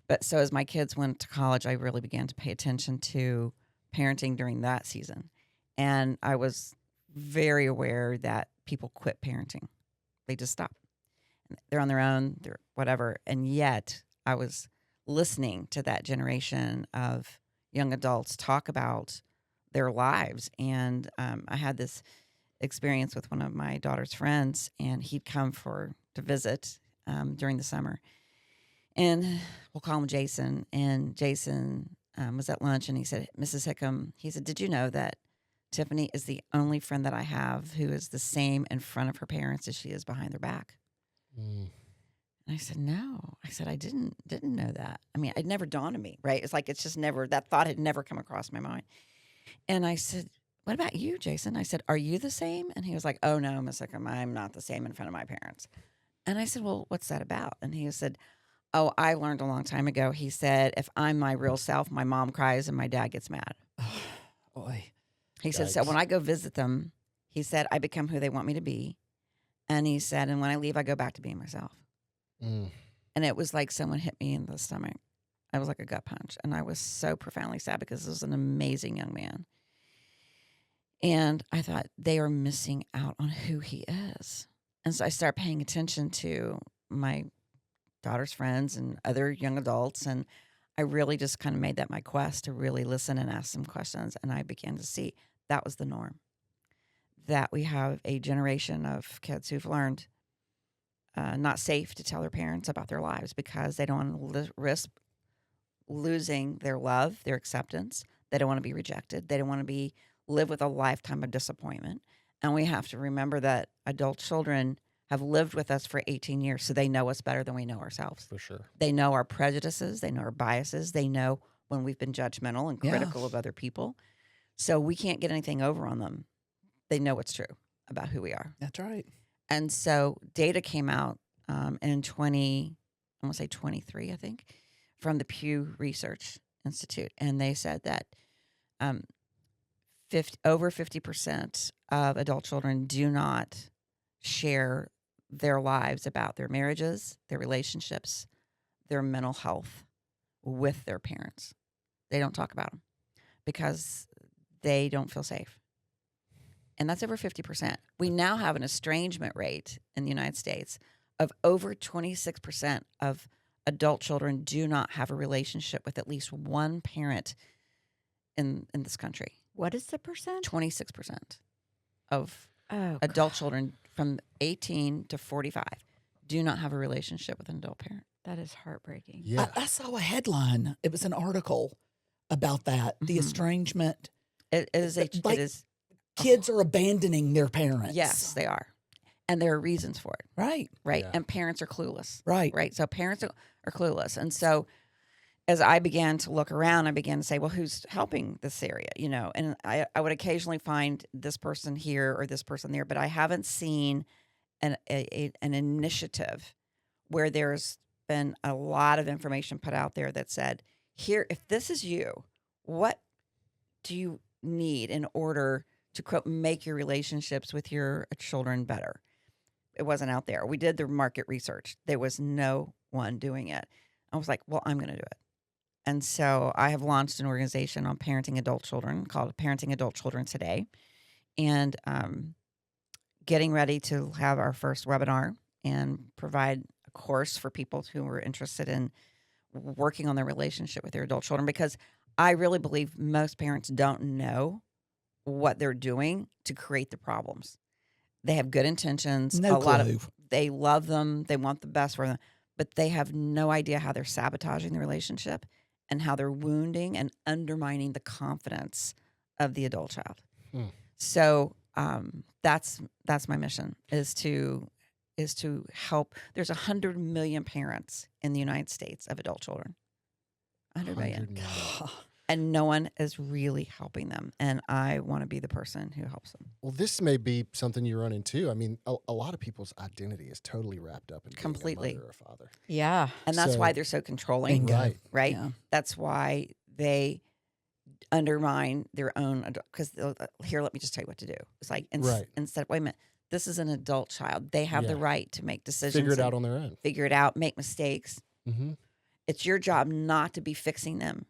Speaker 4: But so as my kids went to college, I really began to pay attention to parenting during that season, and I was very aware that people quit parenting. They just stop. They're on their own, they're whatever. And yet I was listening to that generation of young adults talk about their lives. And I had this experience with one of my daughter's friends, and he'd come to visit during the summer. And we'll call him Jason. And Jason was at lunch, and he said, Mrs. Hickem, he said, did you know that Tiffany is the only friend that I have who is the same in front of her parents as she is behind their back? And I said, no. I said, I didn't know that. I mean, it never dawned on me, right? It's like, it's just never, that thought had never come across my mind. And I said, what about you, Jason? I said, are you the same? And he was like, oh no, Miss Hickem, I'm not the same in front of my parents. And I said, well, what's that about? And he said, oh, I learned a long time ago. He said, if I'm my real self, my mom cries and my dad gets mad.
Speaker 1: Boy.
Speaker 4: He said, so when I go visit them, he said, I become who they want me to be. And he said, and when I leave, I go back to being myself. And it was like someone hit me in the stomach. I was like a gut punch. And I was so profoundly sad because this was an amazing young man. And I thought, they are missing out on who he is. And so I started paying attention to my daughter's friends and other young adults. And I really just kind of made that my quest to really listen and ask some questions. And I began to see that was the norm. That we have a generation of kids who've learned not safe to tell their parents about their lives because they don't want to risk losing their love, their acceptance. They don't want to be rejected. They don't want to live with a lifetime of disappointment. And we have to remember that adult children have lived with us for 18 years, so they know us better than we know ourselves.
Speaker 2: For sure.
Speaker 4: They know our prejudices. They know our biases. They know when we've been judgmental and critical of other people. So we can't get anything over on them. They know what's true about who we are.
Speaker 1: That's right.
Speaker 4: And so data came out in 23, I think, from the Pew Research Institute. And they said that over 50% of adult children do not share their lives about their marriages, their relationships, their mental health with their parents. They don't talk about them because they don't feel safe. And that's over 50%. We now have an estrangement rate in the United States of over 26% of adult children do not have a relationship with at least one parent in this country.
Speaker 3: What is the percent?
Speaker 4: 26% of adult children from 18 to 45 do not have a relationship with an adult parent.
Speaker 3: That is heartbreaking.
Speaker 2: Yeah.
Speaker 1: I saw a headline. It was an article about that. The estrangement.
Speaker 4: It is
Speaker 1: Kids are abandoning their parents.
Speaker 4: Yes, they are. And there are reasons for it.
Speaker 1: Right.
Speaker 4: Right.
Speaker 2: Yeah.
Speaker 4: And parents are clueless.
Speaker 1: Right.
Speaker 4: Right. So parents are clueless. And so as I began to look around, I began to say, well, who's helping this area? And I would occasionally find this person here or this person there, but I haven't seen an initiative where there's been a lot of information put out there that said, here, if this is you, what do you need in order to, quote, make your relationships with your children better? It wasn't out there. We did the market research. There was no one doing it. I was like, well, I'm going to do it. And so I have launched an organization on parenting adult children called Parenting Adult Children Today. And getting ready to have our first webinar and provide a course for people who are interested in working on their relationship with their adult children, because I really believe most parents don't know what they're doing to create the problems. They have good intentions.
Speaker 1: No clue.
Speaker 4: They love them. They want the best for them, but they have no idea how they're sabotaging the relationship and how they're wounding and undermining the confidence of the adult child. So that's my mission is to help. There's 100 million parents in the United States of adult children. 100 million. And no one is really helping them. And I want to be the person who helps them.
Speaker 2: Well, this may be something you run into. I mean, a lot of people's identity is totally wrapped up in being
Speaker 4: Completely.
Speaker 2: a mother or a father.
Speaker 3: Yeah.
Speaker 4: And that's
Speaker 2: So-
Speaker 4: why they're so controlling.
Speaker 1: Bingo.
Speaker 2: Right.
Speaker 1: Yeah.
Speaker 4: That's why they undermine their own because here, let me just tell you what to do. It's like
Speaker 2: Right.
Speaker 4: instead of, wait a minute, this is an adult child. They have the
Speaker 2: Yeah.
Speaker 4: right to make decisions.
Speaker 2: Figure it
Speaker 4: and
Speaker 2: out on their own.
Speaker 4: Figure it out, make mistakes.
Speaker 2: Mm-hmm.
Speaker 4: It's your job not to be fixing them.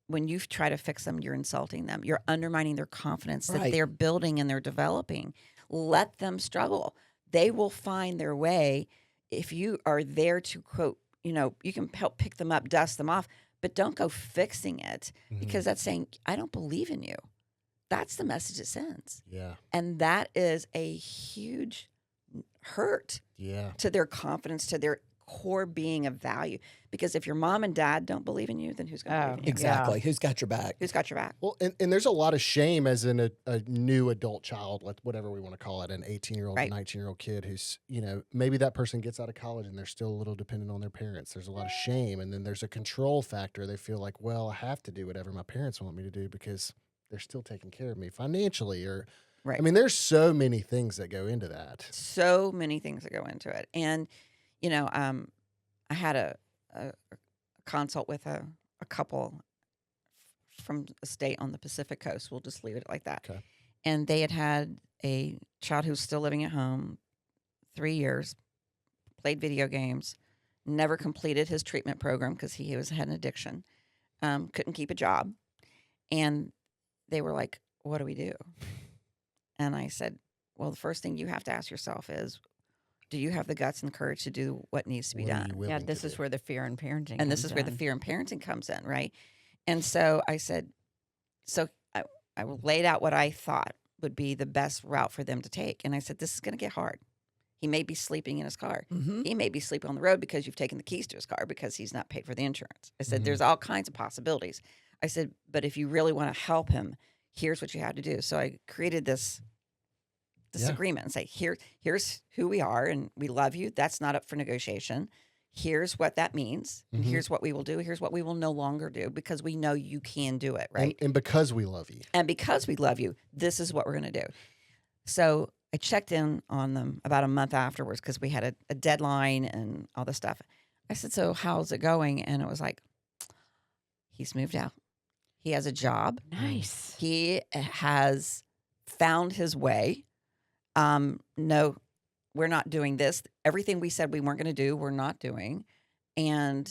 Speaker 4: When you try to fix them, you're insulting them. You're undermining their confidence that
Speaker 1: Right.
Speaker 4: they're building and they're developing. Let them struggle. They will find their way if you are there to, quote, you can help pick them up, dust them off, but don't go fixing it because that's saying, I don't believe in you. That's the message it sends.
Speaker 2: Yeah.
Speaker 4: And that is a huge hurt
Speaker 2: Yeah.
Speaker 4: to their confidence, to their core being of value. Because if your mom and dad don't believe in you, then who's going to believe in you?
Speaker 1: Exactly. Who's got your back?
Speaker 4: Who's got your back?
Speaker 2: Well, and there's a lot of shame as in a new adult child, whatever we want to call it, an 18-year-old,
Speaker 4: Right.
Speaker 2: 19-year-old kid who's, maybe that person gets out of college and they're still a little dependent on their parents. There's a lot of shame. And then there's a control factor. They feel like, well, I have to do whatever my parents want me to do because they're still taking care of me financially or,
Speaker 4: Right.
Speaker 2: I mean, there's so many things that go into that.
Speaker 4: So many things that go into it. And, I had a consult with a couple from a state on the Pacific coast. We'll just leave it like that.
Speaker 2: Okay.
Speaker 4: And they had a child who's still living at home, 3 years, played video games, never completed his treatment program because he had an addiction, couldn't keep a job. And they were like, what do we do? And I said, well, the first thing you have to ask yourself is, do you have the guts and the courage to do what needs to be
Speaker 2: What are
Speaker 4: done?
Speaker 2: you willing
Speaker 3: Yeah,
Speaker 2: to
Speaker 3: this is
Speaker 2: do?
Speaker 3: where the fear in parenting
Speaker 4: And this
Speaker 3: comes
Speaker 4: is where the
Speaker 3: in.
Speaker 4: fear in parenting comes in, right? And so I said, I laid out what I thought would be the best route for them to take. And I said, this is going to get hard. He may be sleeping in his car.
Speaker 1: Mm-hmm.
Speaker 4: He may be sleeping on the road because you've taken the keys to his car because he's not paid for the insurance. I said,
Speaker 2: Mhm.
Speaker 4: there's all kinds of possibilities. I said, but if you really want to help him, here's what you have to do. So I created this
Speaker 2: Yeah.
Speaker 4: agreement and say, here's who we are and we love you. That's not up for negotiation. Here's what that means. And
Speaker 2: Mhm.
Speaker 4: here's what we will do. Here's what we will no longer do because we know you can do it, right?
Speaker 2: And because we love you.
Speaker 4: And because we love you, this is what we're going to do. So I checked in on them about a month afterwards because we had a deadline and all this stuff. I said, so how's it going? And it was like, he's moved out. He has a job.
Speaker 3: Nice.
Speaker 4: He has found his way. No, we're not doing this. Everything we said we weren't going to do, we're not doing. And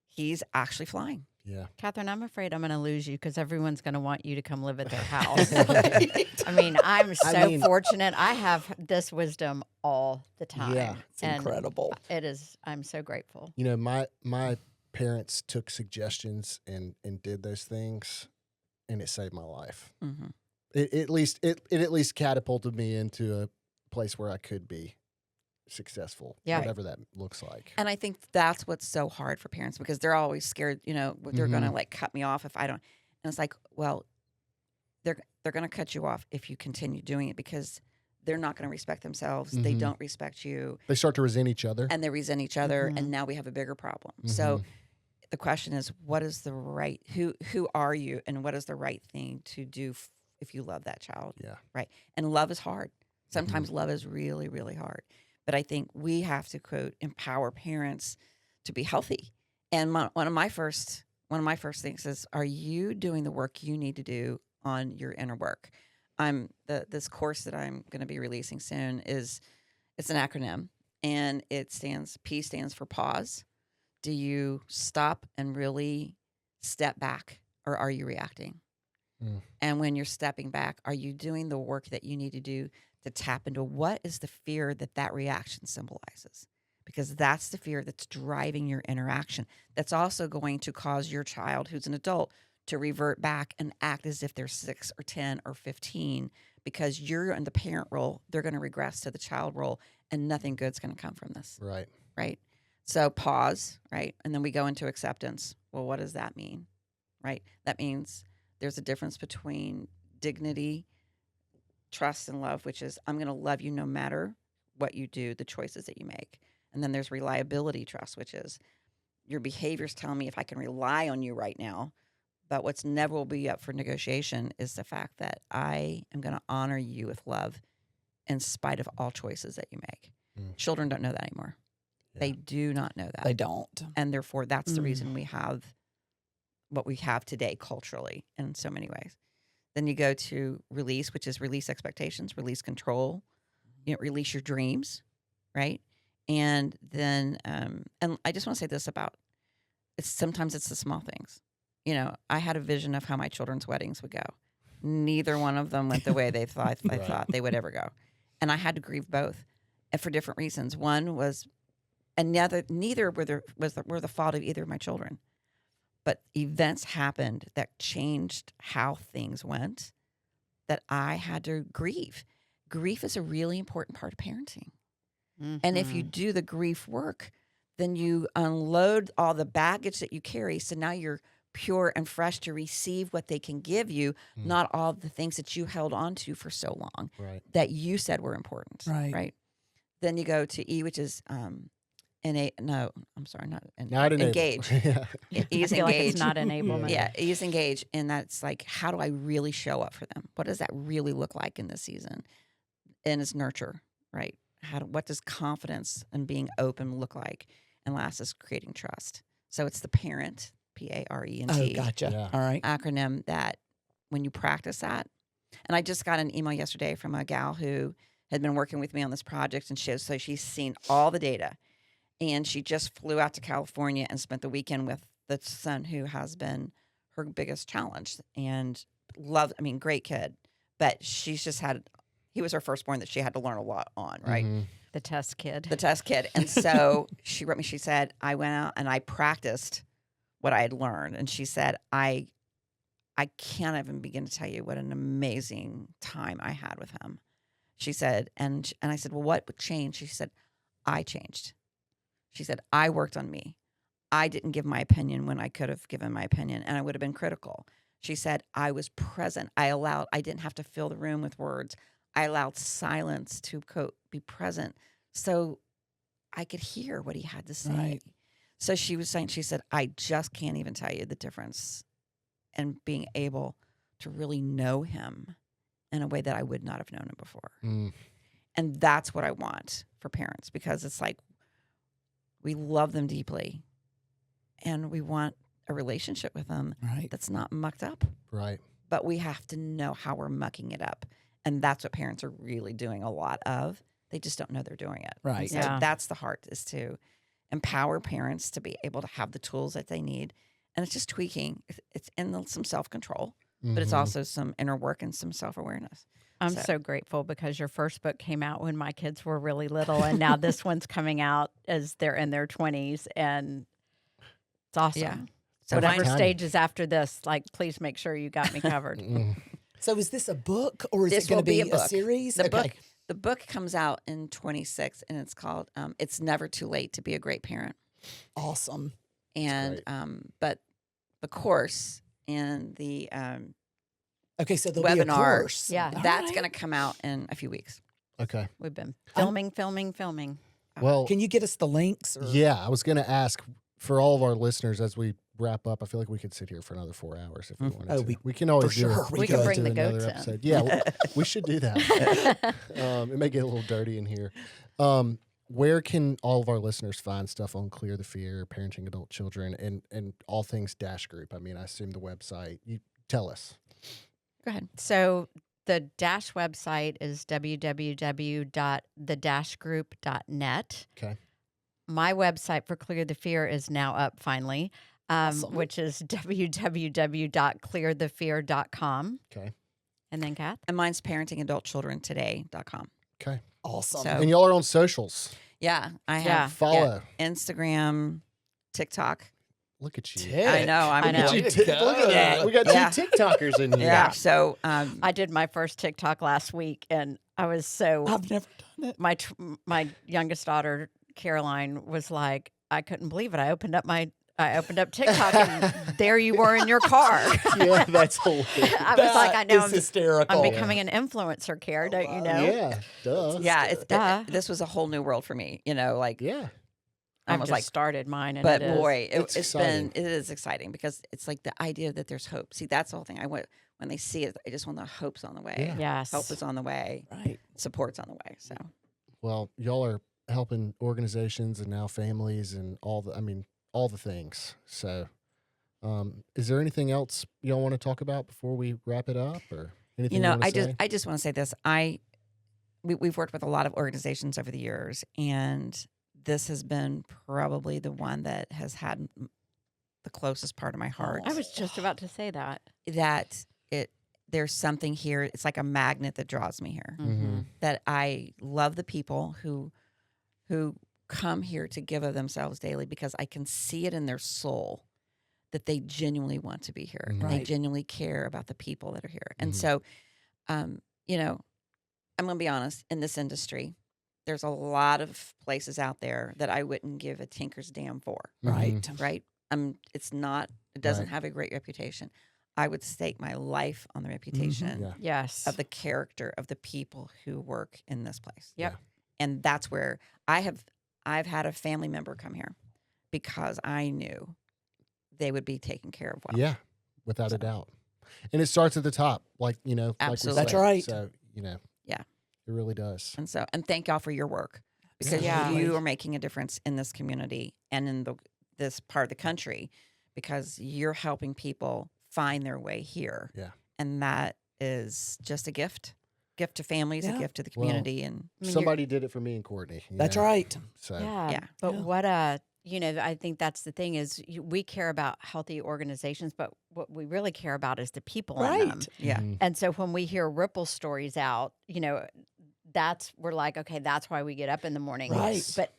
Speaker 4: he's actually flying.
Speaker 2: Yeah.
Speaker 3: Catherine, I'm afraid I'm going to lose you because everyone's going to want you to come live at their house. I mean, I'm so fortunate. I have this wisdom all the time.
Speaker 2: Yeah,
Speaker 1: It's incredible.
Speaker 3: It is. I'm so grateful.
Speaker 2: My parents took suggestions and did those things, and it saved my life.
Speaker 4: Mm-hmm.
Speaker 2: It at least catapulted me into a place where I could be successful,
Speaker 3: Yeah.
Speaker 2: whatever that looks like.
Speaker 4: And I think that's what's so hard for parents because they're always scared, they're going to like cut me off if I don't. And it's like, well, they're going to cut you off if you continue doing it because they're not going to respect themselves. They
Speaker 2: Mhm.
Speaker 4: don't respect you
Speaker 2: They start to resent each other.
Speaker 4: and they resent each other.
Speaker 3: Mhm.
Speaker 4: And now we have a bigger problem. So the question is, what is the right, who are you and what is the right thing to do if you love that child?
Speaker 2: Yeah.
Speaker 4: Right. And love is hard. Sometimes love is really, really hard. But I think we have to, quote, empower parents to be healthy. And one of my first things is, are you doing the work you need to do on your inner work? This course that I'm going to be releasing soon it's an acronym, and P stands for pause. Do you stop and really step back, or are you reacting? And when you're stepping back, are you doing the work that you need to do to tap into what is the fear that reaction symbolizes? Because that's the fear that's driving your interaction. That's also going to cause your child, who's an adult, to revert back and act as if they're 6 or 10 or 15, because you're in the parent role. They're going to regress to the child role, and nothing good's going to come from this.
Speaker 2: Right.
Speaker 4: Right. So pause, right? And then we go into acceptance. Well, what does that mean? Right? That means there's a difference between dignity, trust, and love, which is, I'm going to love you no matter what you do, the choices that you make. And then there's reliability trust, which is your behavior's telling me if I can rely on you right now. But what's never will be up for negotiation is the fact that I am going to honor you with love in spite of all choices that you make. Children don't know that anymore. Yeah. They do not know that.
Speaker 1: They don't.
Speaker 4: And therefore, that's the reason we have what we have today culturally in so many ways. Then you go to release, which is release expectations, release control, release your dreams, right? And then, and I just want to say this about, sometimes it's the small things. I had a vision of how my children's weddings would go. Neither one of them went the way they thought they would ever go. And I had to grieve both, and for different reasons. One was, and neither were the fault of either of my children. But events happened that changed how things went, that I had to grieve. Grief is a really important part of parenting. Mm-hmm. And if you do the grief work, then you unload all the baggage that you carry. So now you're pure and fresh to receive what they can give you, not all the things that you held on to for so long that you said were important. Right. Then you go to E, which is
Speaker 2: not
Speaker 4: engage.
Speaker 2: Yeah.
Speaker 3: I feel like it's not enablement.
Speaker 4: Yeah, ease engage, and that's like, how do I really show up for them? What does that really look like in this season? And it's nurture, right? What does confidence and being open look like? And last is creating trust. So it's the parent, PARENT.
Speaker 1: Oh, gotcha. Yeah. All right.
Speaker 4: Acronym that when you practice that, and I just got an email yesterday from a gal who had been working with me on this project, and so she's seen all the data. And she just flew out to California and spent the weekend with the son who has been her biggest challenge, and great kid. But she's just he was her firstborn that she had to learn a lot on, right?
Speaker 2: Mm-hmm.
Speaker 3: The test kid.
Speaker 4: And so she wrote me, she said, I went out and I practiced what I had learned. And she said, I can't even begin to tell you what an amazing time I had with him. She said, and I said, well, what changed? She said, I changed. She said, I worked on me. I didn't give my opinion when I could have given my opinion, and I would have been critical. She said, I was present. I didn't have to fill the room with words. I allowed silence to be present so I could hear what he had to say. Right. So she said, I just can't even tell you the difference in being able to really know him in a way that I would not have known him before. And that's what I want for parents, because it's like, we love them deeply, and we want a relationship with them that's not mucked up.
Speaker 2: Right.
Speaker 4: But we have to know how we're mucking it up. And that's what parents are really doing a lot of. They just don't know they're doing it.
Speaker 1: Right.
Speaker 4: So that's the heart, is to empower parents to be able to have the tools that they need. And it's just tweaking. It's in some self-control, but it's also some inner work and some self-awareness.
Speaker 3: I'm so grateful, because your first book came out when my kids were really little, and now this one's coming out as they're in their 20s, and it's awesome. Yeah. So whatever stages after this, please make sure you got me covered.
Speaker 1: So is this a book, or is it going to be a series?
Speaker 4: The book comes out in 26, and it's called It's Never Too Late to Be a Great Parent.
Speaker 1: Awesome.
Speaker 4: And but the course and the
Speaker 1: okay, so there'll
Speaker 4: webinar,
Speaker 1: be a course.
Speaker 3: Yeah.
Speaker 4: That's going to come out in a few weeks.
Speaker 2: Okay.
Speaker 3: We've been filming.
Speaker 2: Well,
Speaker 1: can you get us the links? Or?
Speaker 2: Yeah, I was going to ask for all of our listeners as we wrap up. I feel like we could sit here for another 4 hours if we wanted to. We can always do it.
Speaker 3: We can bring the goats in.
Speaker 2: Episode. Yeah, we should do that. It may get a little dirty in here. where can all of our listeners find stuff on Clear the Fear, parenting adult children, and all things Dash Group? I mean, I assume the website. You tell us.
Speaker 3: Go ahead. So the Dash website is www.thedashgroup.net.
Speaker 2: Okay.
Speaker 3: My website for Clear the Fear is now up finally,
Speaker 1: Awesome.
Speaker 3: which is www.clearthefear.com.
Speaker 2: Okay.
Speaker 3: And then Kath?
Speaker 4: And mine's parentingadultchildrentoday.com.
Speaker 2: Okay.
Speaker 1: Awesome.
Speaker 4: So-
Speaker 2: And y'all are on socials.
Speaker 4: Yeah, I
Speaker 3: Yeah.
Speaker 4: have
Speaker 2: Follow.
Speaker 4: Instagram, TikTok.
Speaker 2: Look at you.
Speaker 1: Tick.
Speaker 4: I know.
Speaker 3: I know.
Speaker 1: Way to go.
Speaker 2: Look at that. We got two
Speaker 4: Yeah.
Speaker 2: TikTokers in here.
Speaker 4: Yeah. So
Speaker 3: I did my first TikTok last week, and I was so
Speaker 1: I've never done it.
Speaker 3: my youngest daughter Caroline was like, I couldn't believe it. I opened up TikTok, and there you were in your car.
Speaker 2: Yeah, that's hilarious.
Speaker 3: I was like, I know
Speaker 1: It's hysterical.
Speaker 3: I'm becoming an influencer, Care, don't you know?
Speaker 2: Yeah. Duh.
Speaker 4: yeah,
Speaker 3: Duh.
Speaker 4: this was a whole new world for me. You know, like
Speaker 2: Yeah.
Speaker 3: I've
Speaker 4: almost
Speaker 3: just
Speaker 4: like.
Speaker 3: started mine, and
Speaker 4: But
Speaker 3: it is.
Speaker 4: boy,
Speaker 2: It's exciting.
Speaker 4: it is exciting because it's like the idea that there's hope. See, that's the whole thing. When they see it, I just want the hope's on the way.
Speaker 2: Yeah.
Speaker 3: Yes.
Speaker 4: Hope is on the way.
Speaker 1: Right.
Speaker 4: Support's on the way. So
Speaker 2: Well, y'all are helping organizations and now families and all the things. So, is there anything else y'all want to talk about before we wrap it up, or anything?
Speaker 4: you know,
Speaker 2: wanna say?
Speaker 4: I just want to say this. We've worked with a lot of organizations over the years, and this has been probably the one that has had the closest part of my heart.
Speaker 3: I was just about to say that.
Speaker 4: That there's something here. It's like a magnet that draws me here.
Speaker 2: Mhm.
Speaker 4: That I love the people who come here to give of themselves daily because I can see it in their soul that they genuinely want to be here.
Speaker 2: Mhm.
Speaker 4: They
Speaker 1: Right.
Speaker 4: genuinely care about the people that are here. And
Speaker 2: Mhm.
Speaker 4: so, you know, I'm going to be honest, in this industry, there's a lot of places out there that I wouldn't give a tinker's damn for,
Speaker 1: Right.
Speaker 4: right? It doesn't
Speaker 2: Right.
Speaker 4: have a great reputation. I would stake my life on the reputation
Speaker 2: Yeah.
Speaker 3: Yes.
Speaker 4: of the character of the people who work in this place.
Speaker 3: Yep.
Speaker 2: Yeah.
Speaker 4: And that's where I've had a family member come here because I knew they would be taken care of well.
Speaker 2: Yeah, without a doubt. And it starts at the top, like we
Speaker 4: Absolutely.
Speaker 1: That's
Speaker 2: said.
Speaker 1: right.
Speaker 2: So
Speaker 4: Yeah.
Speaker 2: it really does.
Speaker 4: And thank y'all for your work because
Speaker 3: Yeah.
Speaker 4: you are making a difference in this community and in this part of the country because you're helping people find their way here.
Speaker 2: Yeah.
Speaker 4: And that is just a gift to families, a
Speaker 1: Yeah.
Speaker 4: gift to the
Speaker 2: Well,
Speaker 4: community. And
Speaker 3: I mean,
Speaker 2: Somebody did it for me and Courtney. you
Speaker 1: That's
Speaker 2: know?
Speaker 1: right.
Speaker 2: So
Speaker 3: Yeah.
Speaker 4: Yeah.
Speaker 3: But
Speaker 1: Yeah.
Speaker 3: what I think that's the thing is we care about healthy organizations, but what we really care about is the people in them.
Speaker 1: Right.
Speaker 4: yeah.
Speaker 2: mhm.
Speaker 3: And so when we hear Ripple stories out, we're like, okay, that's why we get up in the morning.
Speaker 1: Right.
Speaker 3: But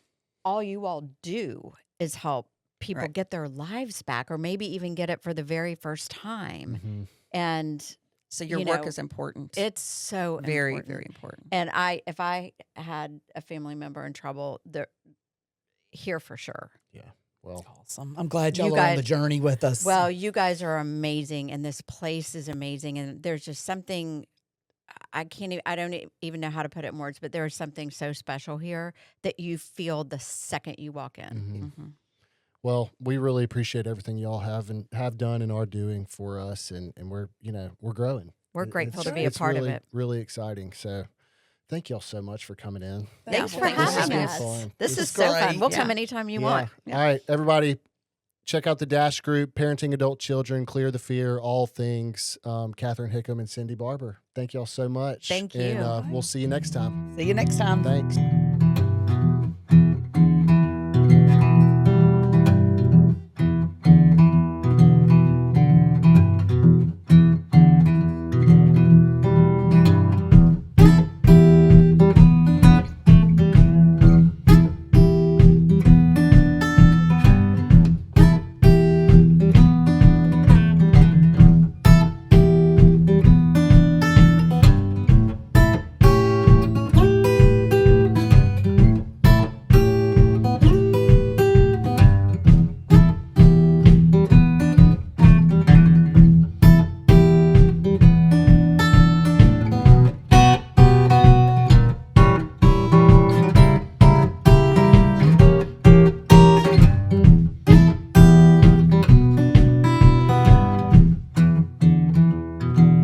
Speaker 3: all you all do is help people
Speaker 4: Right.
Speaker 3: get their lives back or maybe even get it for the very first time.
Speaker 2: Mhm.
Speaker 3: And
Speaker 4: So your
Speaker 3: You
Speaker 4: work
Speaker 3: know,
Speaker 4: is important.
Speaker 3: it's so
Speaker 4: very,
Speaker 3: important.
Speaker 4: very important.
Speaker 3: And if I had a family member in trouble, they're here for sure.
Speaker 2: Well,
Speaker 1: Awesome. I'm glad
Speaker 3: You
Speaker 1: y'all are on the
Speaker 3: guys-
Speaker 1: journey with us.
Speaker 3: Well, you guys are amazing, and this place is amazing, and there's just something I don't even know how to put it in words, but there is something so special here that you feel the second you walk in.
Speaker 2: mhm.
Speaker 4: Mhm.
Speaker 2: Well, we really appreciate everything y'all have done and are doing for us, and we're we're growing.
Speaker 3: We're
Speaker 2: It-
Speaker 3: grateful
Speaker 2: it's-
Speaker 3: to be a
Speaker 2: it's
Speaker 3: part
Speaker 2: really,
Speaker 3: of it.
Speaker 2: Really exciting. So, thank y'all so much for coming in.
Speaker 3: Thanks
Speaker 4: Yeah,
Speaker 3: for
Speaker 4: well, thanks for
Speaker 3: having
Speaker 4: having
Speaker 3: us.
Speaker 2: us.
Speaker 3: This
Speaker 2: This
Speaker 3: is
Speaker 1: is
Speaker 3: so fun.
Speaker 1: great.
Speaker 3: We'll come
Speaker 4: Yeah.
Speaker 3: anytime you
Speaker 2: Yeah.
Speaker 3: want.
Speaker 4: Yeah.
Speaker 2: All right, everybody, check out the Dash Group, Parenting Adult Children, Clear the Fear, all things. Catherine Hickem and Cindy Barber. Thank y'all so much.
Speaker 3: Thank
Speaker 2: And
Speaker 3: you.
Speaker 2: we'll see you next time.
Speaker 1: See you next time.
Speaker 2: Thanks.